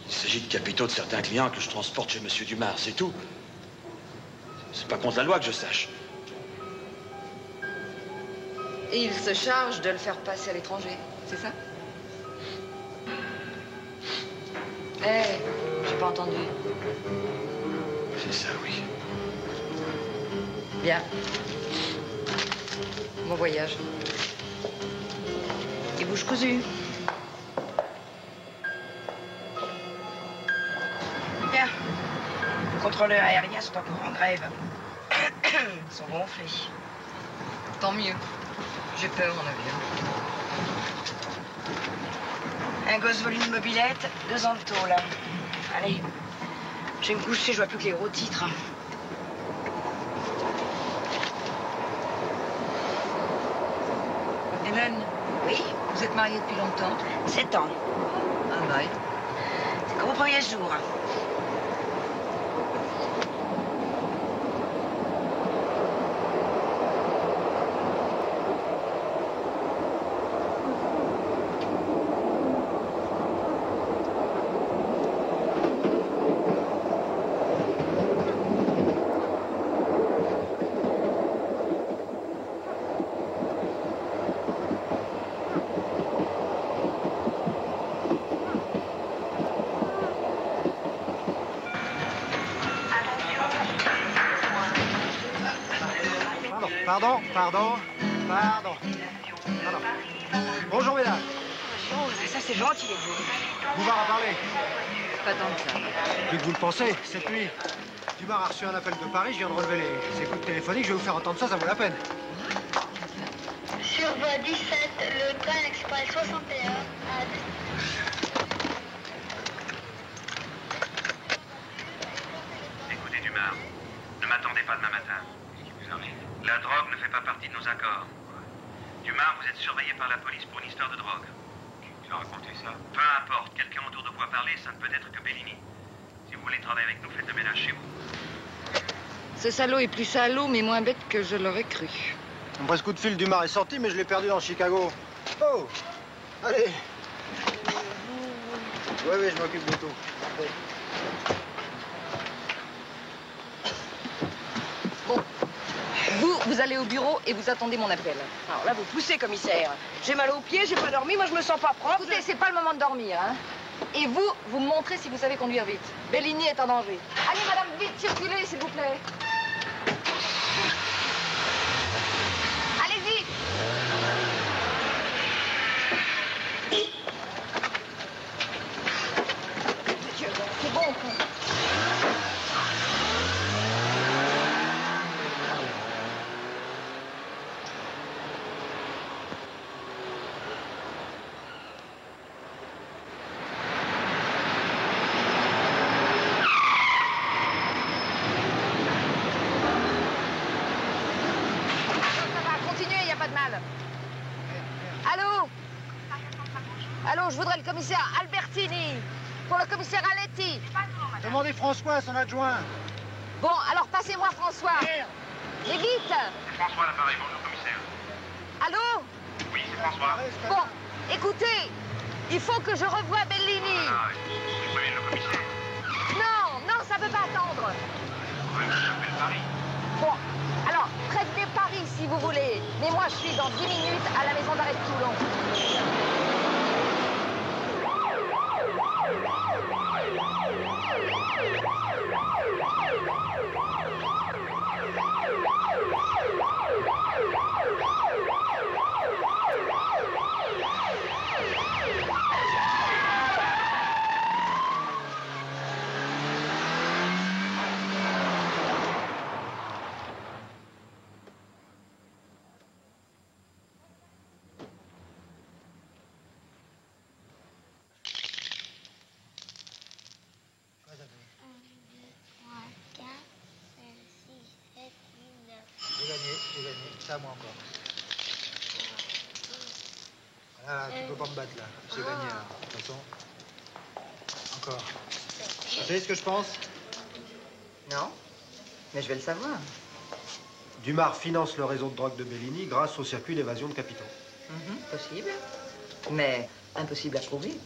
Il s'agit de capitaux de certains clients que je transporte chez Monsieur Dumas, c'est tout. C'est pas contre la loi que je sache. Et il se charge de le faire passer à l'étranger, c'est ça? J'ai pas entendu. C'est ça, oui. Bien. Bon voyage. Et bouche cousue. Bien. Les contrôleurs aériens sont encore en grève. Ils sont gonflés. Tant mieux. J'ai peur en avion. Un gosse vole une mobilette, 2 ans de tôle. Allez, je vais me coucher, je vois plus que les gros titres. Hélène. Oui? Vous êtes mariée depuis longtemps? 7 ans. Ah ouais. C'est comme au premier jour. Pardon. Bonjour, mesdames. Bonjour, ça c'est gentil, vous. Bouvard a parlé. Pas tant que ça. Plus que vous le pensez, cette nuit. Dumas a reçu un appel de Paris, je viens de relever les écoutes téléphoniques, je vais vous faire entendre ça, ça vaut la peine. Sur voie 17, le train express 61 à... Écoutez, Dumas, ne m'attendez pas demain matin. La drogue ne fait pas partie de nos accords. Dumas, vous êtes surveillé par la police pour une histoire de drogue. Tu as raconté ça? Peu importe, quelqu'un autour de quoi parler, ça ne peut être que Bellini. Si vous voulez travailler avec nous, faites le ménage chez vous. Ce salaud est plus salaud, mais moins bête que je l'aurais cru. Mon presse-coup de fil, Dumas est sorti, mais je l'ai perdu dans Chicago. Oh! Allez! Oui, je m'occupe de tout. Bon. Vous allez au bureau et vous attendez mon appel. Alors là, vous poussez, commissaire. J'ai mal aux pieds, j'ai pas dormi, moi je me sens pas propre. Écoutez, c'est pas le moment de dormir, hein. Et vous me montrez si vous savez conduire vite. Bellini est en danger. Allez, madame, vite, circulez, s'il vous plaît. Allez-y. C'est bon. Allô, je voudrais le commissaire Albertini. Pour le commissaire Aletti. Demandez François, son adjoint. Bon, alors passez-moi François. Mais vite. C'est François à l'appareil, bonjour commissaire. Allô? Oui, c'est François. Bon, écoutez, il faut que je revoie Bellini. Ah, il prévient le commissaire. Non, ça peut pas attendre. Oui, j'appelle Paris. Bon, alors, prévenez Paris si vous voulez. Mais moi, je suis dans 10 minutes à la maison d'arrêt de Toulon. J'ai gagné. C'est à moi encore. Voilà, tu peux pas me battre là. J'ai gagné là. De toute façon. Encore. Vous savez ce que je pense? Non, mais je vais le savoir. Dumas finance le réseau de drogue de Bellini grâce au circuit d'évasion de capitaux. Possible. Mais impossible à prouver.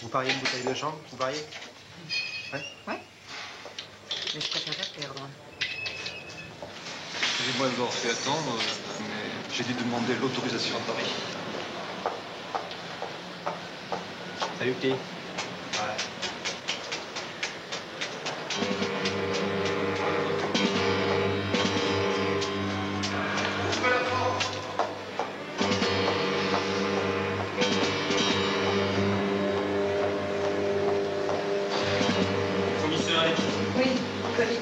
Vous pariez une bouteille de chambre? Vous pariez? Ouais. Ouais. Mais je préférerais perdre. Excusez-moi de vous avoir fait attendre, mais j'ai dû demander l'autorisation à Paris. Salut, petit. Ouais. Commissaire Alexis. Oui, colis.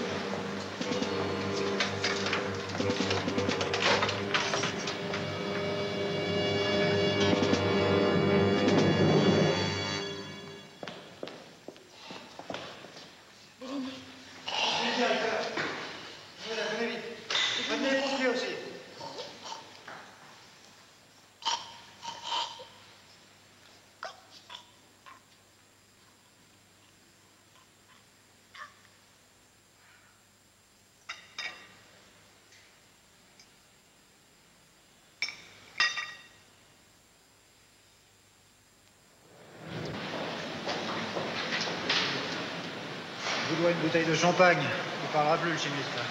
Je vous dois une bouteille de champagne. Il parlera plus, le chimiste. Là.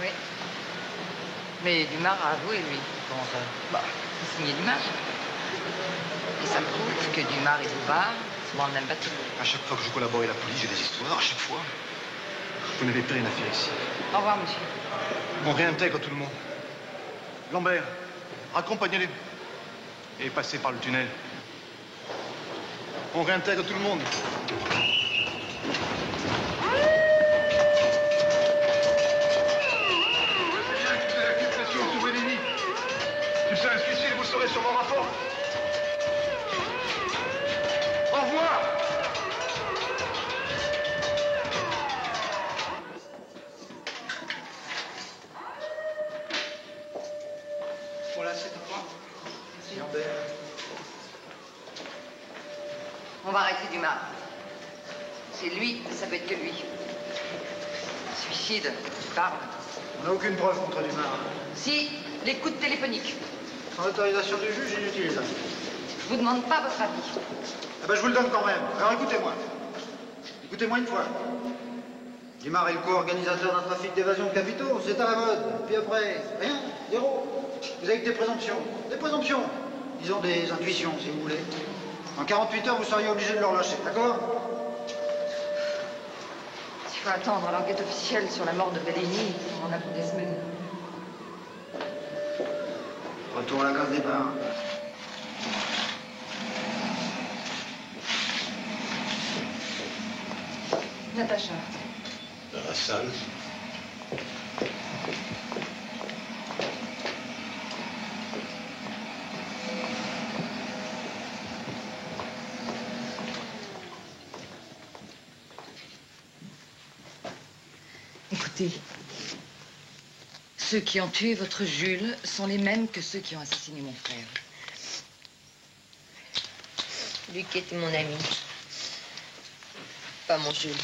Oui. Mais Dumas a avoué, lui. Comment ça? Bah, il signait Dumas. Et ça prouve que Dumas et Bouvard sont dans le même bateau. À chaque fois que je collabore avec la police, j'ai des histoires, à chaque fois. Vous n'avez plus rien à faire ici. Au revoir, monsieur. On réintègre tout le monde. Lambert, accompagnez-les. Et passez par le tunnel. On réintègre tout le monde. Tu sais, un suicide, vous saurez sur mon rapport. Au revoir. Voilà, c'est à toi. Lambert. On va arrêter Dumas. C'est lui, ça peut être que lui. Suicide, tu parles. On n'a aucune preuve contre Dumas. Si, l'écoute téléphonique. Sans l'autorisation du juge, inutilisable. Je vous demande pas votre avis. Ah ben, je vous le donne quand même. Alors écoutez-moi. Écoutez-moi une fois. Dumas est le co-organisateur d'un trafic d'évasion de capitaux. C'est à la mode. Puis après, rien. Zéro. Vous avez que des présomptions. Des présomptions. Disons des intuitions, si vous voulez. En 48 heures, vous seriez obligé de le relâcher, d'accord? Il faut attendre l'enquête officielle sur la mort de Bellini. On a pour des semaines. Retour à la case départ. Natacha. Dans la salle. Écoutez, ceux qui ont tué votre Jules sont les mêmes que ceux qui ont assassiné mon frère. Luc était mon ami. Pas mon Jules.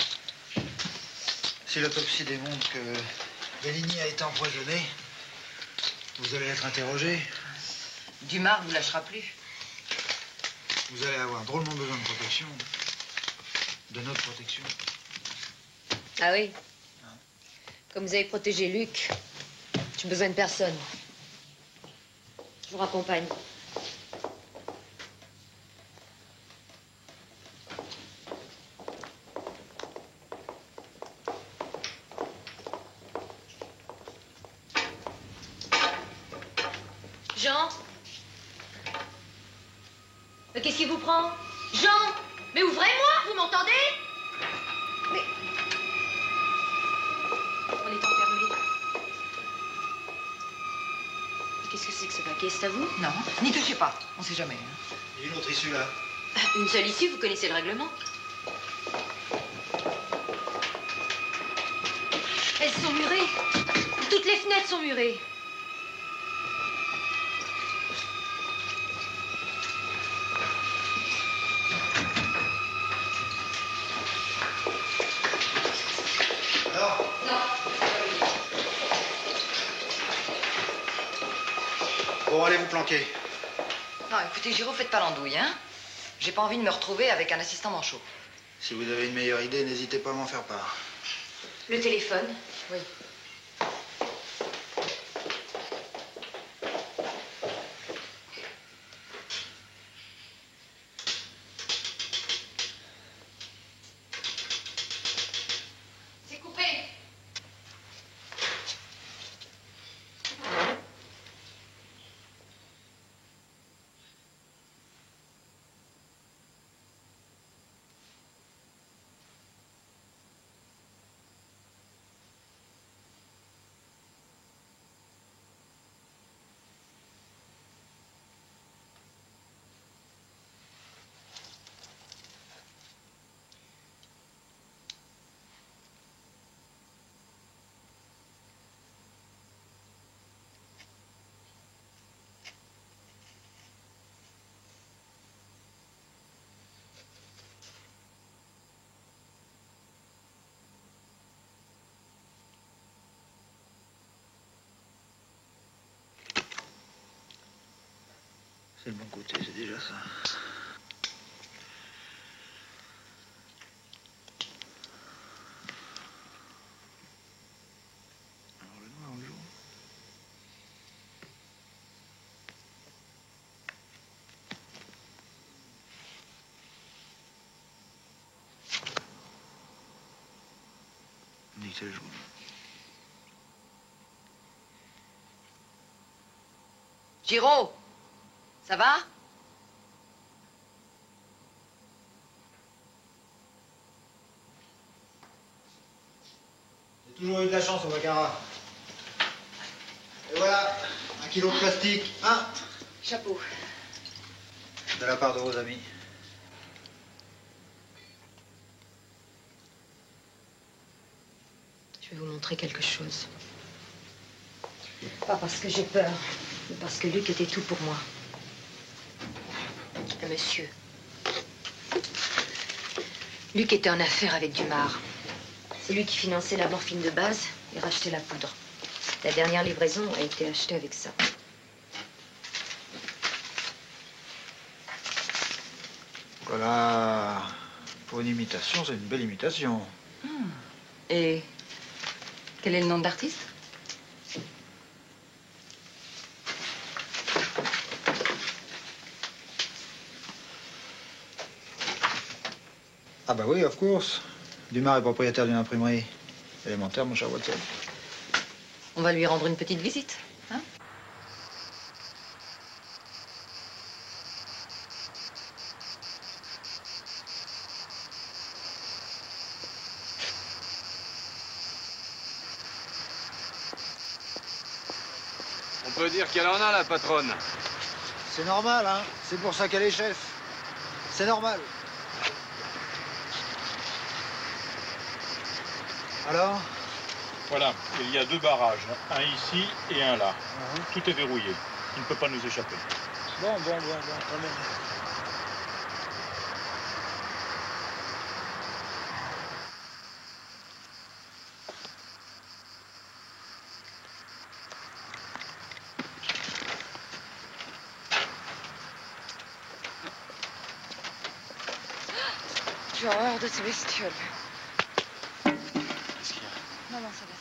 Si l'autopsie démontre que Bellini a été empoisonné, vous allez être interrogé. Dumas ne vous lâchera plus. Vous allez avoir drôlement besoin de protection. De notre protection. Ah oui? Comme vous avez protégé Luc, j'ai besoin de personne. Je vous raccompagne. Jean? Mais qu'est-ce qui vous prend? Jean? Mais ouvrez-moi, vous m'entendez? Mais... On est enfermés. Qu'est-ce que c'est que ce paquet? C'est à vous? Non, n'y touchez pas. On sait jamais. Hein. Il y a une autre issue là. Une seule issue, vous connaissez le règlement. Elles sont murées. Toutes les fenêtres sont murées. Bon, allez vous planquer. Non, écoutez, Giraud, faites pas l'andouille, hein. J'ai pas envie de me retrouver avec un assistant manchot. Si vous avez une meilleure idée, n'hésitez pas à m'en faire part. Le téléphone? Oui. C'est coupé. C'est le bon côté, c'est déjà ça. Alors le noir, on le joue. On dit que c'est le jaune. Giraud, ça va? J'ai toujours eu de la chance au baccarat. Et voilà, 1 kilo de plastique. Hein? Chapeau. De la part de vos amis. Je vais vous montrer quelque chose. Pas parce que j'ai peur, mais parce que Luc était tout pour moi. Monsieur. Luc était en affaire avec Dumas. C'est lui qui finançait la morphine de base et rachetait la poudre. La dernière livraison a été achetée avec ça. Voilà. Pour une imitation, c'est une belle imitation. Et quel est le nom de l'artiste? Ah bah oui, of course. Dumas est propriétaire d'une imprimerie. Élémentaire, mon cher Watson. On va lui rendre une petite visite, hein? On peut dire qu'elle en a, la patronne. C'est normal, hein. C'est pour ça qu'elle est chef. C'est normal. Alors? Voilà, il y a 2 barrages, un ici et un là. Tout est verrouillé. Il ne peut pas nous échapper. Bon, quand même. J'ai horreur de ces bestioles. Qu'est-ce qu'il y a? Non, ça va.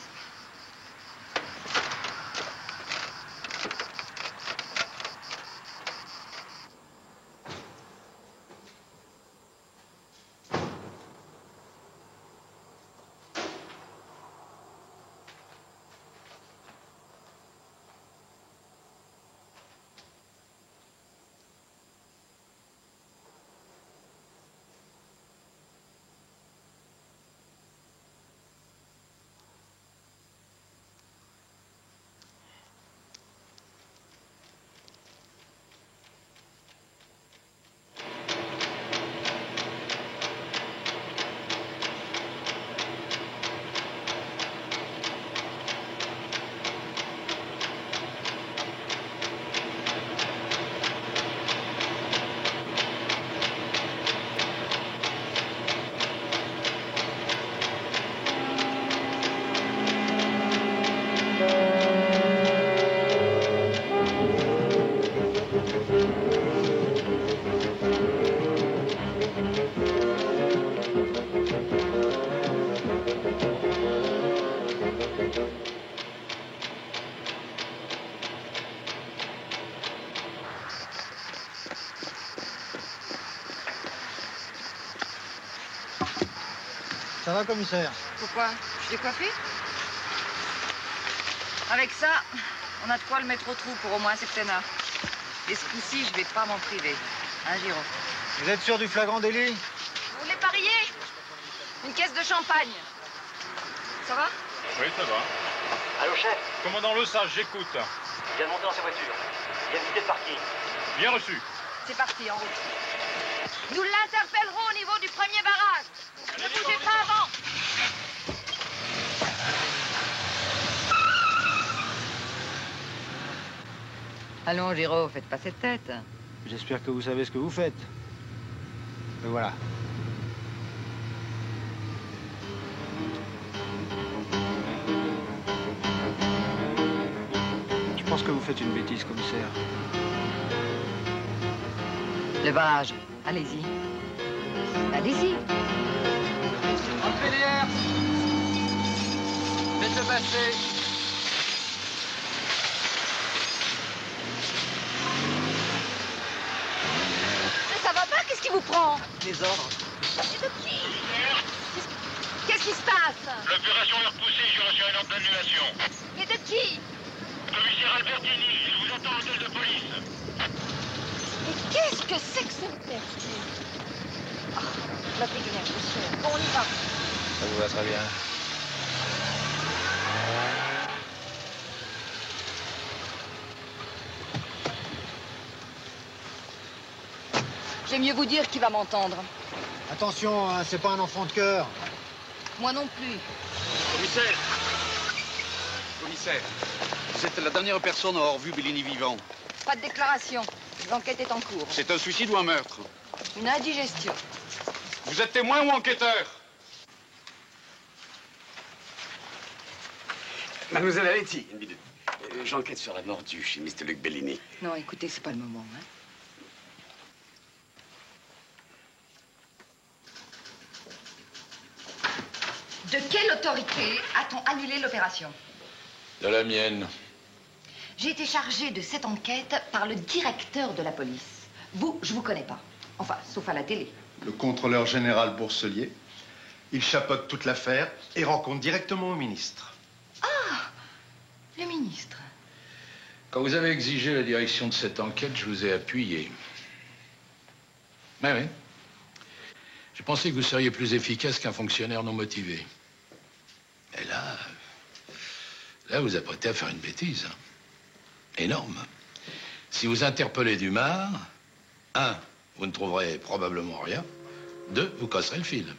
Ça va, commissaire? Pourquoi? Je t'ai coiffé? Avec ça, on a de quoi le mettre au trou pour au moins un septennat. Et ce coup-ci, je vais pas m'en priver. Hein, Giraud? Vous êtes sûr du flagrant délit? Vous voulez parier? Une caisse de champagne. Ça va? Oui, ça va. Allô, chef? Commandant Le Sage, j'écoute. Il vient de monter dans sa voiture. Il y a une idée de parking. Bien reçu. C'est parti, en route. Nous l'interpellerons au niveau du premier barrage. Ne bougez pas avant. Allons, Giraud, faites pas cette tête. J'espère que vous savez ce que vous faites. Et voilà. Je pense que vous faites une bêtise, commissaire. Le barrage, allez-y. Allez-y. Enlevez les airs. Faites-le passer. Mais ça va pas, qu'est-ce qui vous prend? Les ordres. Et de qui? Qu'est-ce qui se passe? L'opération est repoussée, j'ai reçu un ordre d'annulation. Et de qui? Commissaire Albertini, il vous attend au hôtel de police. Mais qu'est-ce que c'est que ce merdier? Oh, la péguerre, monsieur. Bon, on y va. Ça vous va très bien. J'aime mieux vous dire qui va m'entendre. Attention, hein, c'est pas un enfant de cœur. Moi non plus. Commissaire! Commissaire, vous êtes la dernière personne à avoir vu Bellini vivant. Pas de déclaration. L'enquête est en cours. C'est un suicide ou un meurtre? Une indigestion. Vous êtes témoin ou enquêteur? Mademoiselle Aletti, une minute. J'enquête sur la mort du chimiste Luc Bellini. Non, écoutez, c'est pas le moment. Hein. De quelle autorité a-t-on annulé l'opération? De la mienne. J'ai été chargée de cette enquête par le directeur de la police. Vous, je vous connais pas. Enfin, sauf à la télé. Le contrôleur général Boursellier. Il chapeaute toute l'affaire et rencontre directement au ministre. Ah, le ministre. Quand vous avez exigé la direction de cette enquête, je vous ai appuyé. Mais oui. J'ai pensé que vous seriez plus efficace qu'un fonctionnaire non motivé. Et là, vous apprêtez à faire une bêtise. Énorme. Si vous interpellez Dumas, 1, vous ne trouverez probablement rien. 2, vous casserez le fil.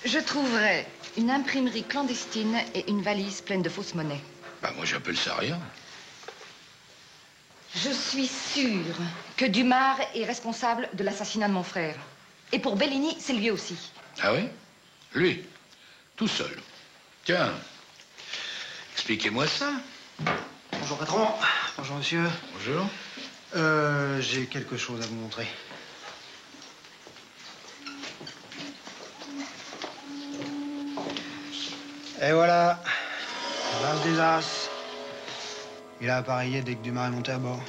Je trouverai une imprimerie clandestine et une valise pleine de fausses monnaies. Bah, moi, j'appelle ça rien. Je suis sûre que Dumas est responsable de l'assassinat de mon frère. Et pour Bellini, c'est lui aussi. Ah oui? Lui? Tout seul? Tiens, expliquez-moi ça. Bonjour, patron. Bonjour, monsieur. Bonjour. J'ai quelque chose à vous montrer. Et voilà. L'as des As. Il a appareillé dès que Dumas est monté à bord.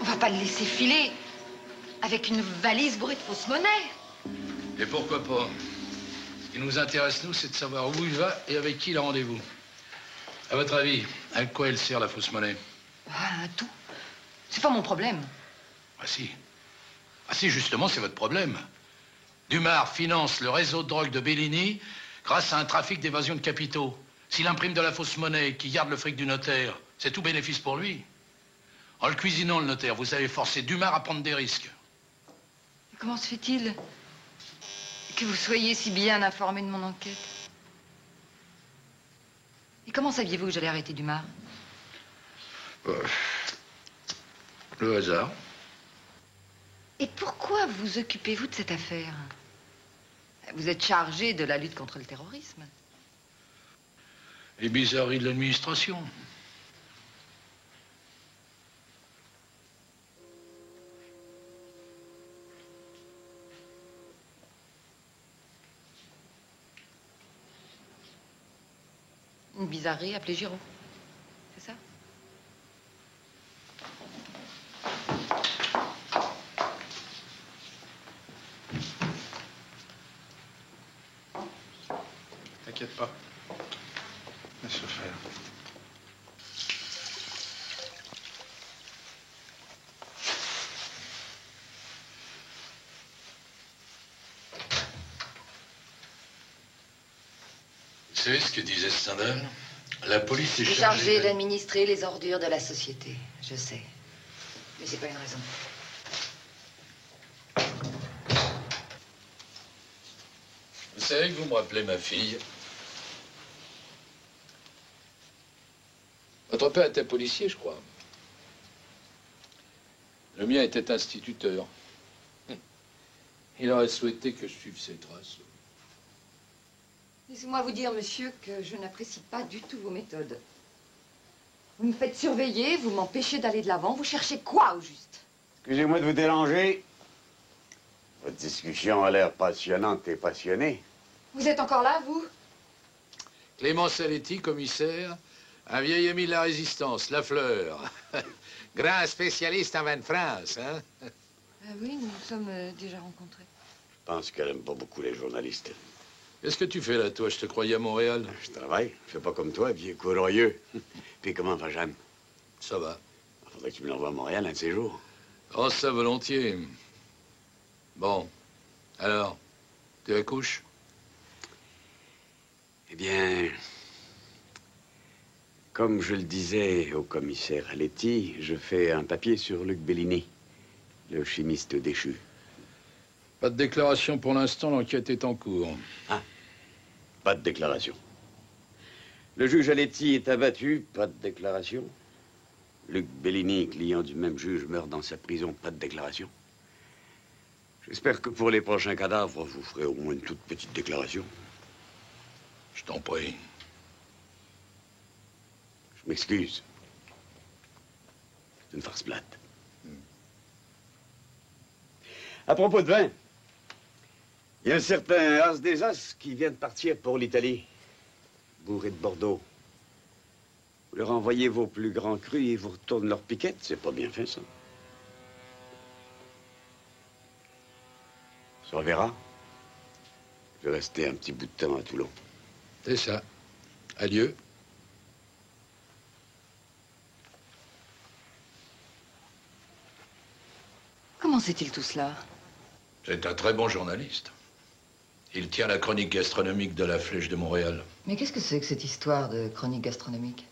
On va pas le laisser filer avec une valise bourrée de fausses monnaies. Et pourquoi pas? Ce qui nous intéresse, nous, c'est de savoir où il va et avec qui il a rendez-vous. À votre avis, à quoi elle sert la fausse monnaie? Ah, tout. C'est pas mon problème. Ah si. Ah si, justement, c'est votre problème. Dumas finance le réseau de drogue de Bellini grâce à un trafic d'évasion de capitaux. S'il imprime de la fausse monnaie qui garde le fric du notaire, c'est tout bénéfice pour lui. En le cuisinant, le notaire, vous avez forcé Dumas à prendre des risques. Comment se fait-il que vous soyez si bien informé de mon enquête? Et comment saviez-vous que j'allais arrêter Dumas? Le hasard. Et pourquoi vous occupez-vous de cette affaire? Vous êtes chargé de la lutte contre le terrorisme. Les bizarreries de l'administration. Une bizarrerie appelée Giraud. C'est ça? T'inquiète pas. Laisse-le faire. Vous savez ce que disait Stendhal? La police est Chargée d'administrer les ordures de la société. Je sais. Mais c'est pas une raison. Vous savez que vous me rappelez ma fille. Votre père était policier, je crois. Le mien était instituteur. Il aurait souhaité que je suive ses traces. Laissez-moi vous dire, monsieur, que je n'apprécie pas du tout vos méthodes. Vous me faites surveiller, vous m'empêchez d'aller de l'avant. Vous cherchez quoi, au juste? Excusez-moi de vous déranger. Votre discussion a l'air passionnante et passionnée. Vous êtes encore là, vous? Clément Saletti, commissaire, un vieil ami de la Résistance, Lafleur. Grand spécialiste en vin de France, hein? Ah oui, nous nous sommes déjà rencontrés. Je pense qu'elle aime pas beaucoup les journalistes. Qu'est-ce que tu fais là, toi? Je te croyais à Montréal. Je travaille. Je fais pas comme toi, vieux courroyeux. Puis comment va Jeanne? Ça va. Il faudrait que tu me l'envoies à Montréal un de ces jours. Oh, ça, volontiers. Bon. Alors, tu accouches? Eh bien, comme je le disais au commissaire Aletti, je fais un papier sur Luc Bellini, le chimiste déchu. Pas de déclaration pour l'instant, l'enquête est en cours. Ah, pas de déclaration. Le juge Aletti est abattu, pas de déclaration. Luc Bellini, client du même juge, meurt dans sa prison, pas de déclaration. J'espère que pour les prochains cadavres, vous ferez au moins une toute petite déclaration. Je t'en prie. Je m'excuse. C'est une farce plate. À propos de vin, il y a un certain As des As qui vient de partir pour l'Italie, bourré de Bordeaux. Vous leur envoyez vos plus grands crus et ils vous retournent leur piquette. C'est pas bien fait, ça. On se reverra. Je vais rester un petit bout de temps à Toulon. C'est ça. Adieu. Comment sait-il tout cela? C'est un très bon journaliste. Il tient la chronique gastronomique de la Flèche de Montréal. Mais qu'est-ce que c'est que cette histoire de chronique gastronomique?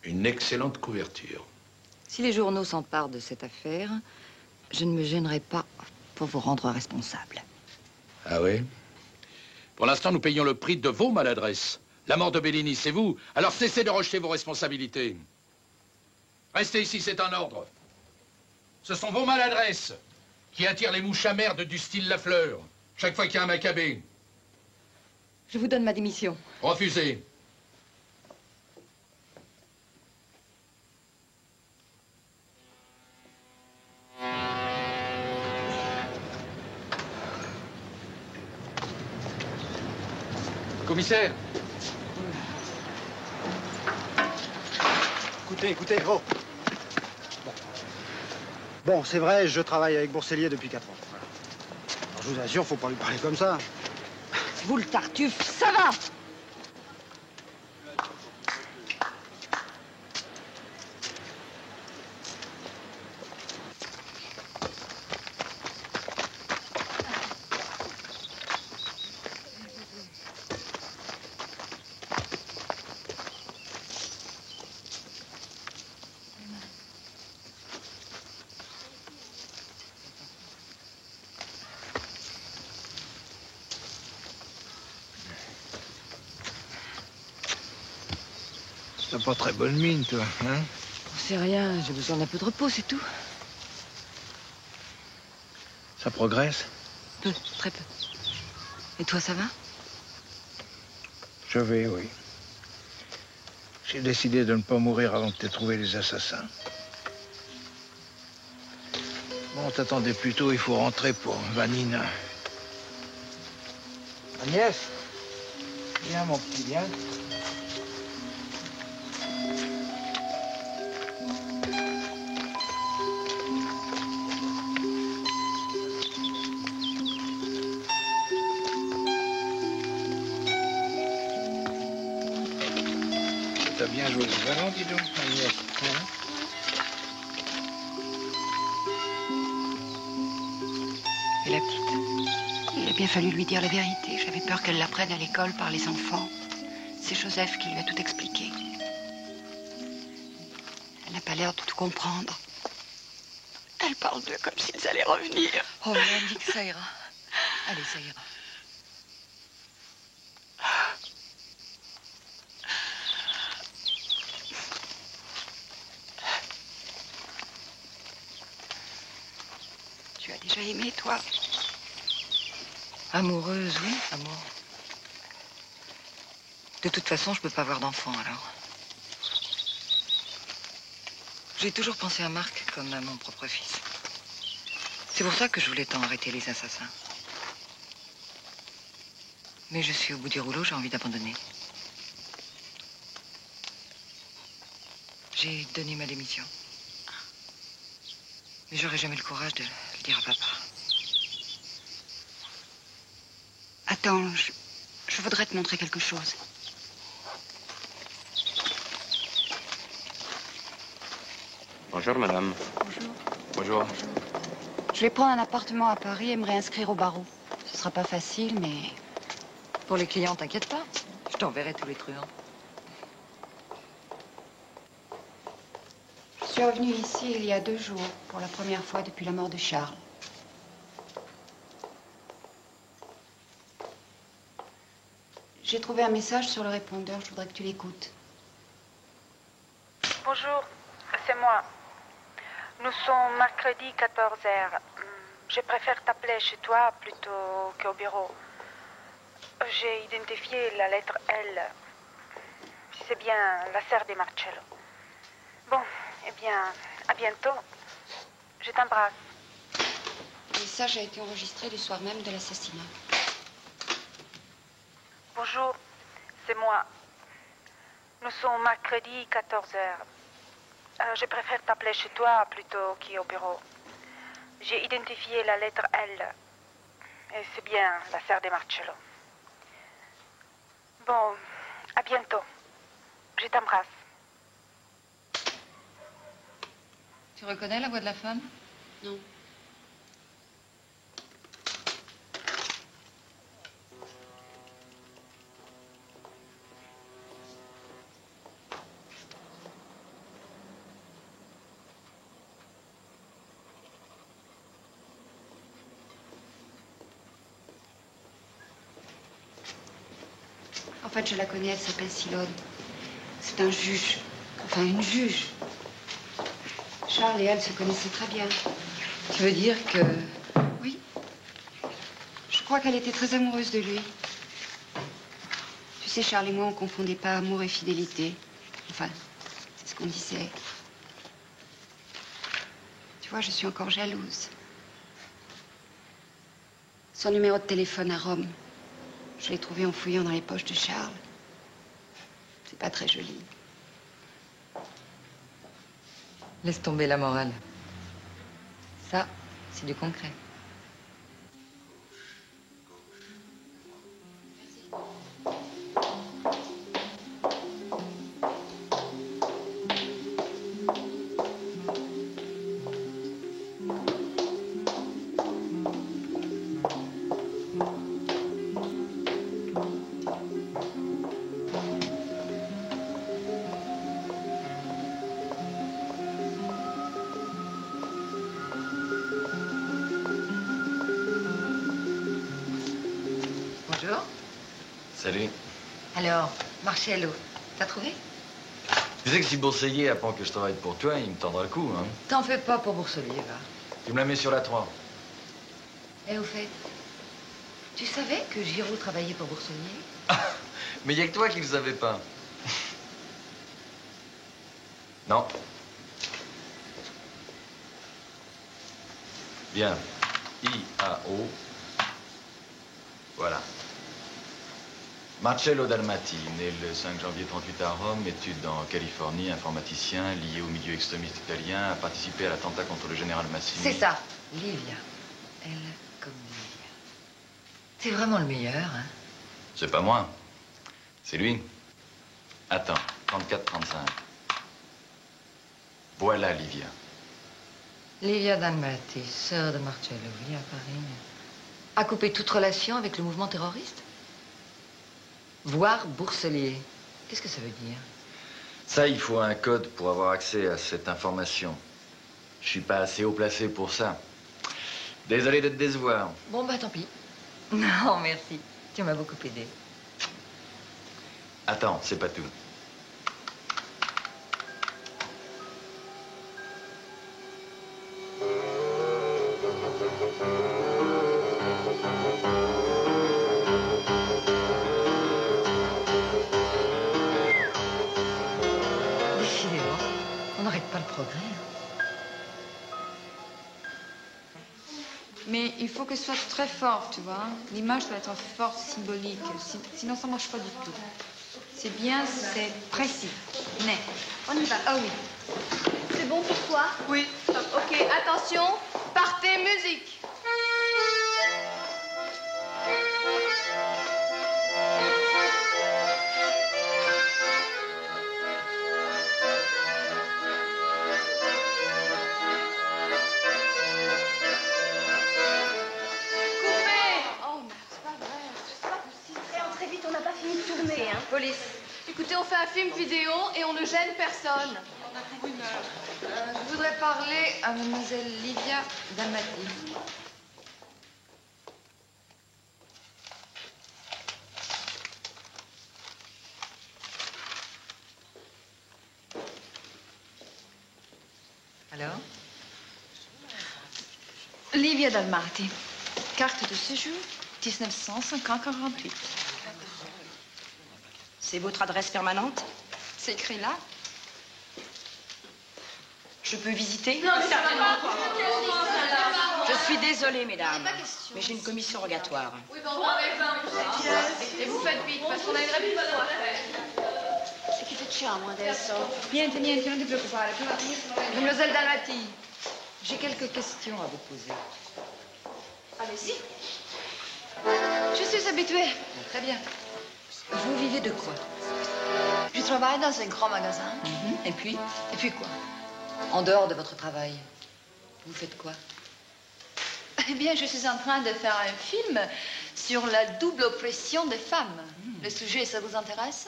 Une excellente couverture. Si les journaux s'emparent de cette affaire, je ne me gênerai pas pour vous rendre responsable. Ah oui? Pour l'instant, nous payons le prix de vos maladresses. La mort de Bellini, c'est vous. Alors cessez de rejeter vos responsabilités. Restez ici, c'est un ordre. Ce sont vos maladresses qui attirent les mouches amères du style Lafleur, chaque fois qu'il y a un Maccabée. Je vous donne ma démission. Refusez. Commissaire. Écoutez, oh. Bon, c'est vrai, je travaille avec Boursellier depuis 4 ans. Voilà. Alors, je vous assure, faut pas lui parler comme ça. Vous le tartuffe, ça va! T'as pas très bonne mine, toi, hein? C'est rien, j'ai besoin d'un peu de repos, c'est tout. Ça progresse? Peu, très peu. Et toi, ça va? Je vais, oui. J'ai décidé de ne pas mourir avant que t'aies trouvé les assassins. Bon, t'attendais plutôt, il faut rentrer pour Vanina. Agnès? Viens, mon petit, viens. bien joué ce ballon, dis donc, Agnès. Hein? Et la petite? Il a bien fallu lui dire la vérité. J'avais peur qu'elle l'apprenne à l'école par les enfants. C'est Joseph qui lui a tout expliqué. Elle n'a pas l'air de tout comprendre. Elle parle d'eux comme s'ils allaient revenir. Oh, mais elle dit que ça ira. Allez, ça ira. Tu as déjà aimé, toi? Amoureuse, oui, amour. De toute façon, je peux pas avoir d'enfant, alors. J'ai toujours pensé à Marc comme à mon propre fils. C'est pour ça que je voulais tant arrêter les assassins. Mais je suis au bout du rouleau, j'ai envie d'abandonner. J'ai donné ma démission. Mais j'aurais jamais le courage de le dire à papa. Attends, je voudrais te montrer quelque chose. Bonjour, madame. Bonjour. Bonjour. Je vais prendre un appartement à Paris et me réinscrire au barreau. Ce sera pas facile, mais... Pour les clients, t'inquiète pas. Je t'enverrai tous les truands. Je suis revenue ici il y a 2 jours, pour la première fois depuis la mort de Charles. J'ai trouvé un message sur le répondeur, je voudrais que tu l'écoutes. Bonjour, c'est moi. Nous sommes mercredi 14h. Je préfère t'appeler chez toi plutôt qu'au bureau. J'ai identifié la lettre L. C'est bien la sœur de Marcello. Bon, eh bien, à bientôt. Je t'embrasse. Le message a été enregistré le soir même de l'assassinat. Bonjour, c'est moi. Nous sommes mercredi 14h. Je préfère t'appeler chez toi plutôt qu'au bureau. J'ai identifié la lettre L. Et c'est bien la sœur de Marcello. Bon, à bientôt. Je t'embrasse. Tu reconnais la voix de la femme? Non. En fait, je la connais, elle s'appelle Silone. C'est un juge. Enfin, une juge. Charles et elle se connaissaient très bien. Tu veux dire que... Oui. Je crois qu'elle était très amoureuse de lui. Tu sais, Charles et moi, on confondait pas amour et fidélité. Enfin, c'est ce qu'on disait. Tu vois, je suis encore jalouse. Son numéro de téléphone à Rome. Je l'ai trouvé en fouillant dans les poches de Charles. C'est pas très joli. Laisse tomber la morale. Ça, c'est du concret. Bonjour. Salut. Alors, Marcello, t'as trouvé? Tu sais que si Bourseillet apprend que je travaille pour toi, il me tendra le cou, hein. T'en fais pas pour Bourseillet, va. Tu me la mets sur la 3. Et au fait, tu savais que Giraud travaillait pour Bourseillet? Mais il n'y a que toi qui le savais pas. Non. Bien. I-A-O. Voilà. Marcello Dalmati, né le 5 janvier 38 à Rome, études en Californie, informaticien, lié au milieu extrémiste italien, a participé à l'attentat contre le général Massimi. C'est ça, Livia. Elle comme Livia. C'est vraiment le meilleur, hein? C'est pas moi. C'est lui. Attends. 34-35. Voilà Livia. Livia Dalmati, sœur de Marcello, vit à Paris. A coupé toute relation avec le mouvement terroriste? Voire bourselier. Qu'est-ce que ça veut dire? Ça, il faut un code pour avoir accès à cette information. Je suis pas assez haut placé pour ça. Désolé de te décevoir. Bon, bah tant pis. Non, merci. Tu m'as beaucoup aidé. Attends, c'est pas tout. Décidément, on n'arrête pas le progrès. Mais il faut que ce soit très fort, tu vois. L'image doit être forte, symbolique. Sinon, ça ne marche pas du tout. C'est bien, c'est précis. Net. On y va. Ah oui. C'est bon pour toi? Oui. Ok, attention, partez, musique. Police. Écoutez, on fait un film vidéo et on ne gêne personne. On a pour 1 heure. Je voudrais parler à mademoiselle Livia Dalmati. Alors? Livia Dalmati. Carte de séjour 1948. C'est votre adresse permanente? C'est écrit là. Je peux visiter? Non, mais certainement pas. Je suis désolée, mesdames, mais j'ai une commission rogatoire. Oui, ben on va avec 20. Et vous faites vite, parce qu'on a une réputation à faire. E che facciamo adesso? Niente, non ti preoccupare. Mademoiselle Dalmati, j'ai quelques questions à vous poser. Allez-y. Je suis habituée. Très bien. Vous vivez de quoi? Je travaille dans un grand magasin. Et puis? Et puis quoi? En dehors de votre travail, vous faites quoi? Eh bien, je suis en train de faire un film sur la double oppression des femmes. Le sujet, ça vous intéresse?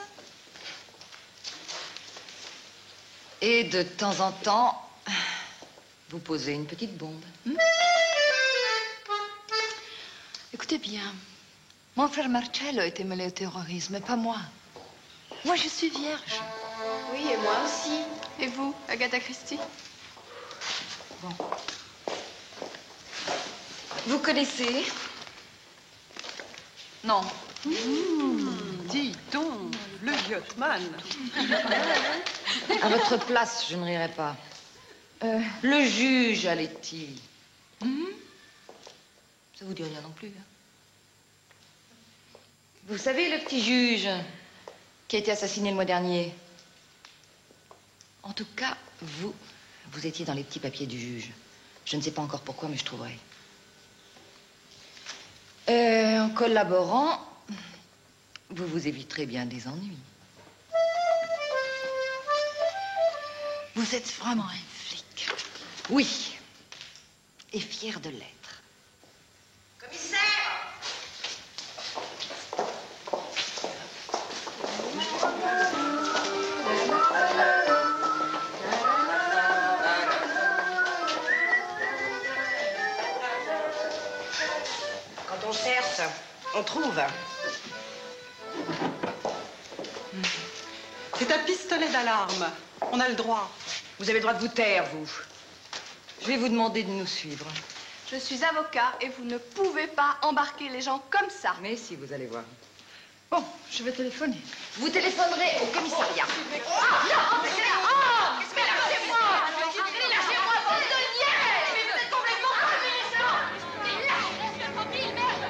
Et de temps en temps, vous posez une petite bombe. Écoutez bien, mon frère Marcello était mêlé au terrorisme, mais pas moi. Moi, je suis vierge. Oui, et moi aussi. Et vous, Agatha Christie? Bon. Vous connaissez? Non. Dis donc, le Yotman. À votre place, je ne rirais pas. Le juge Aletti. Ça vous dit rien non plus, hein? Vous savez, le petit juge qui a été assassiné le mois dernier. En tout cas, vous étiez dans les petits papiers du juge. Je ne sais pas encore pourquoi, mais je trouverai. En collaborant, vous vous éviterez bien des ennuis. Vous êtes vraiment un flic. Oui. Et fier de l'être. Commissaire! Quand on cherche, on trouve. C'est un pistolet d'alarme. On a le droit. Vous avez le droit de vous taire, vous. Je vais vous demander de nous suivre. Je suis avocat et vous ne pouvez pas embarquer les gens comme ça. Mais si, vous allez voir. Bon, je vais téléphoner. Vous téléphonerez au commissariat. Non, mais c'est là! Oh! Qu'est-ce que lâchez-moi! Lâchez-moi, bande de lièvres! Mais vous êtes complètement convaincants! Laisse-le tranquille, merde!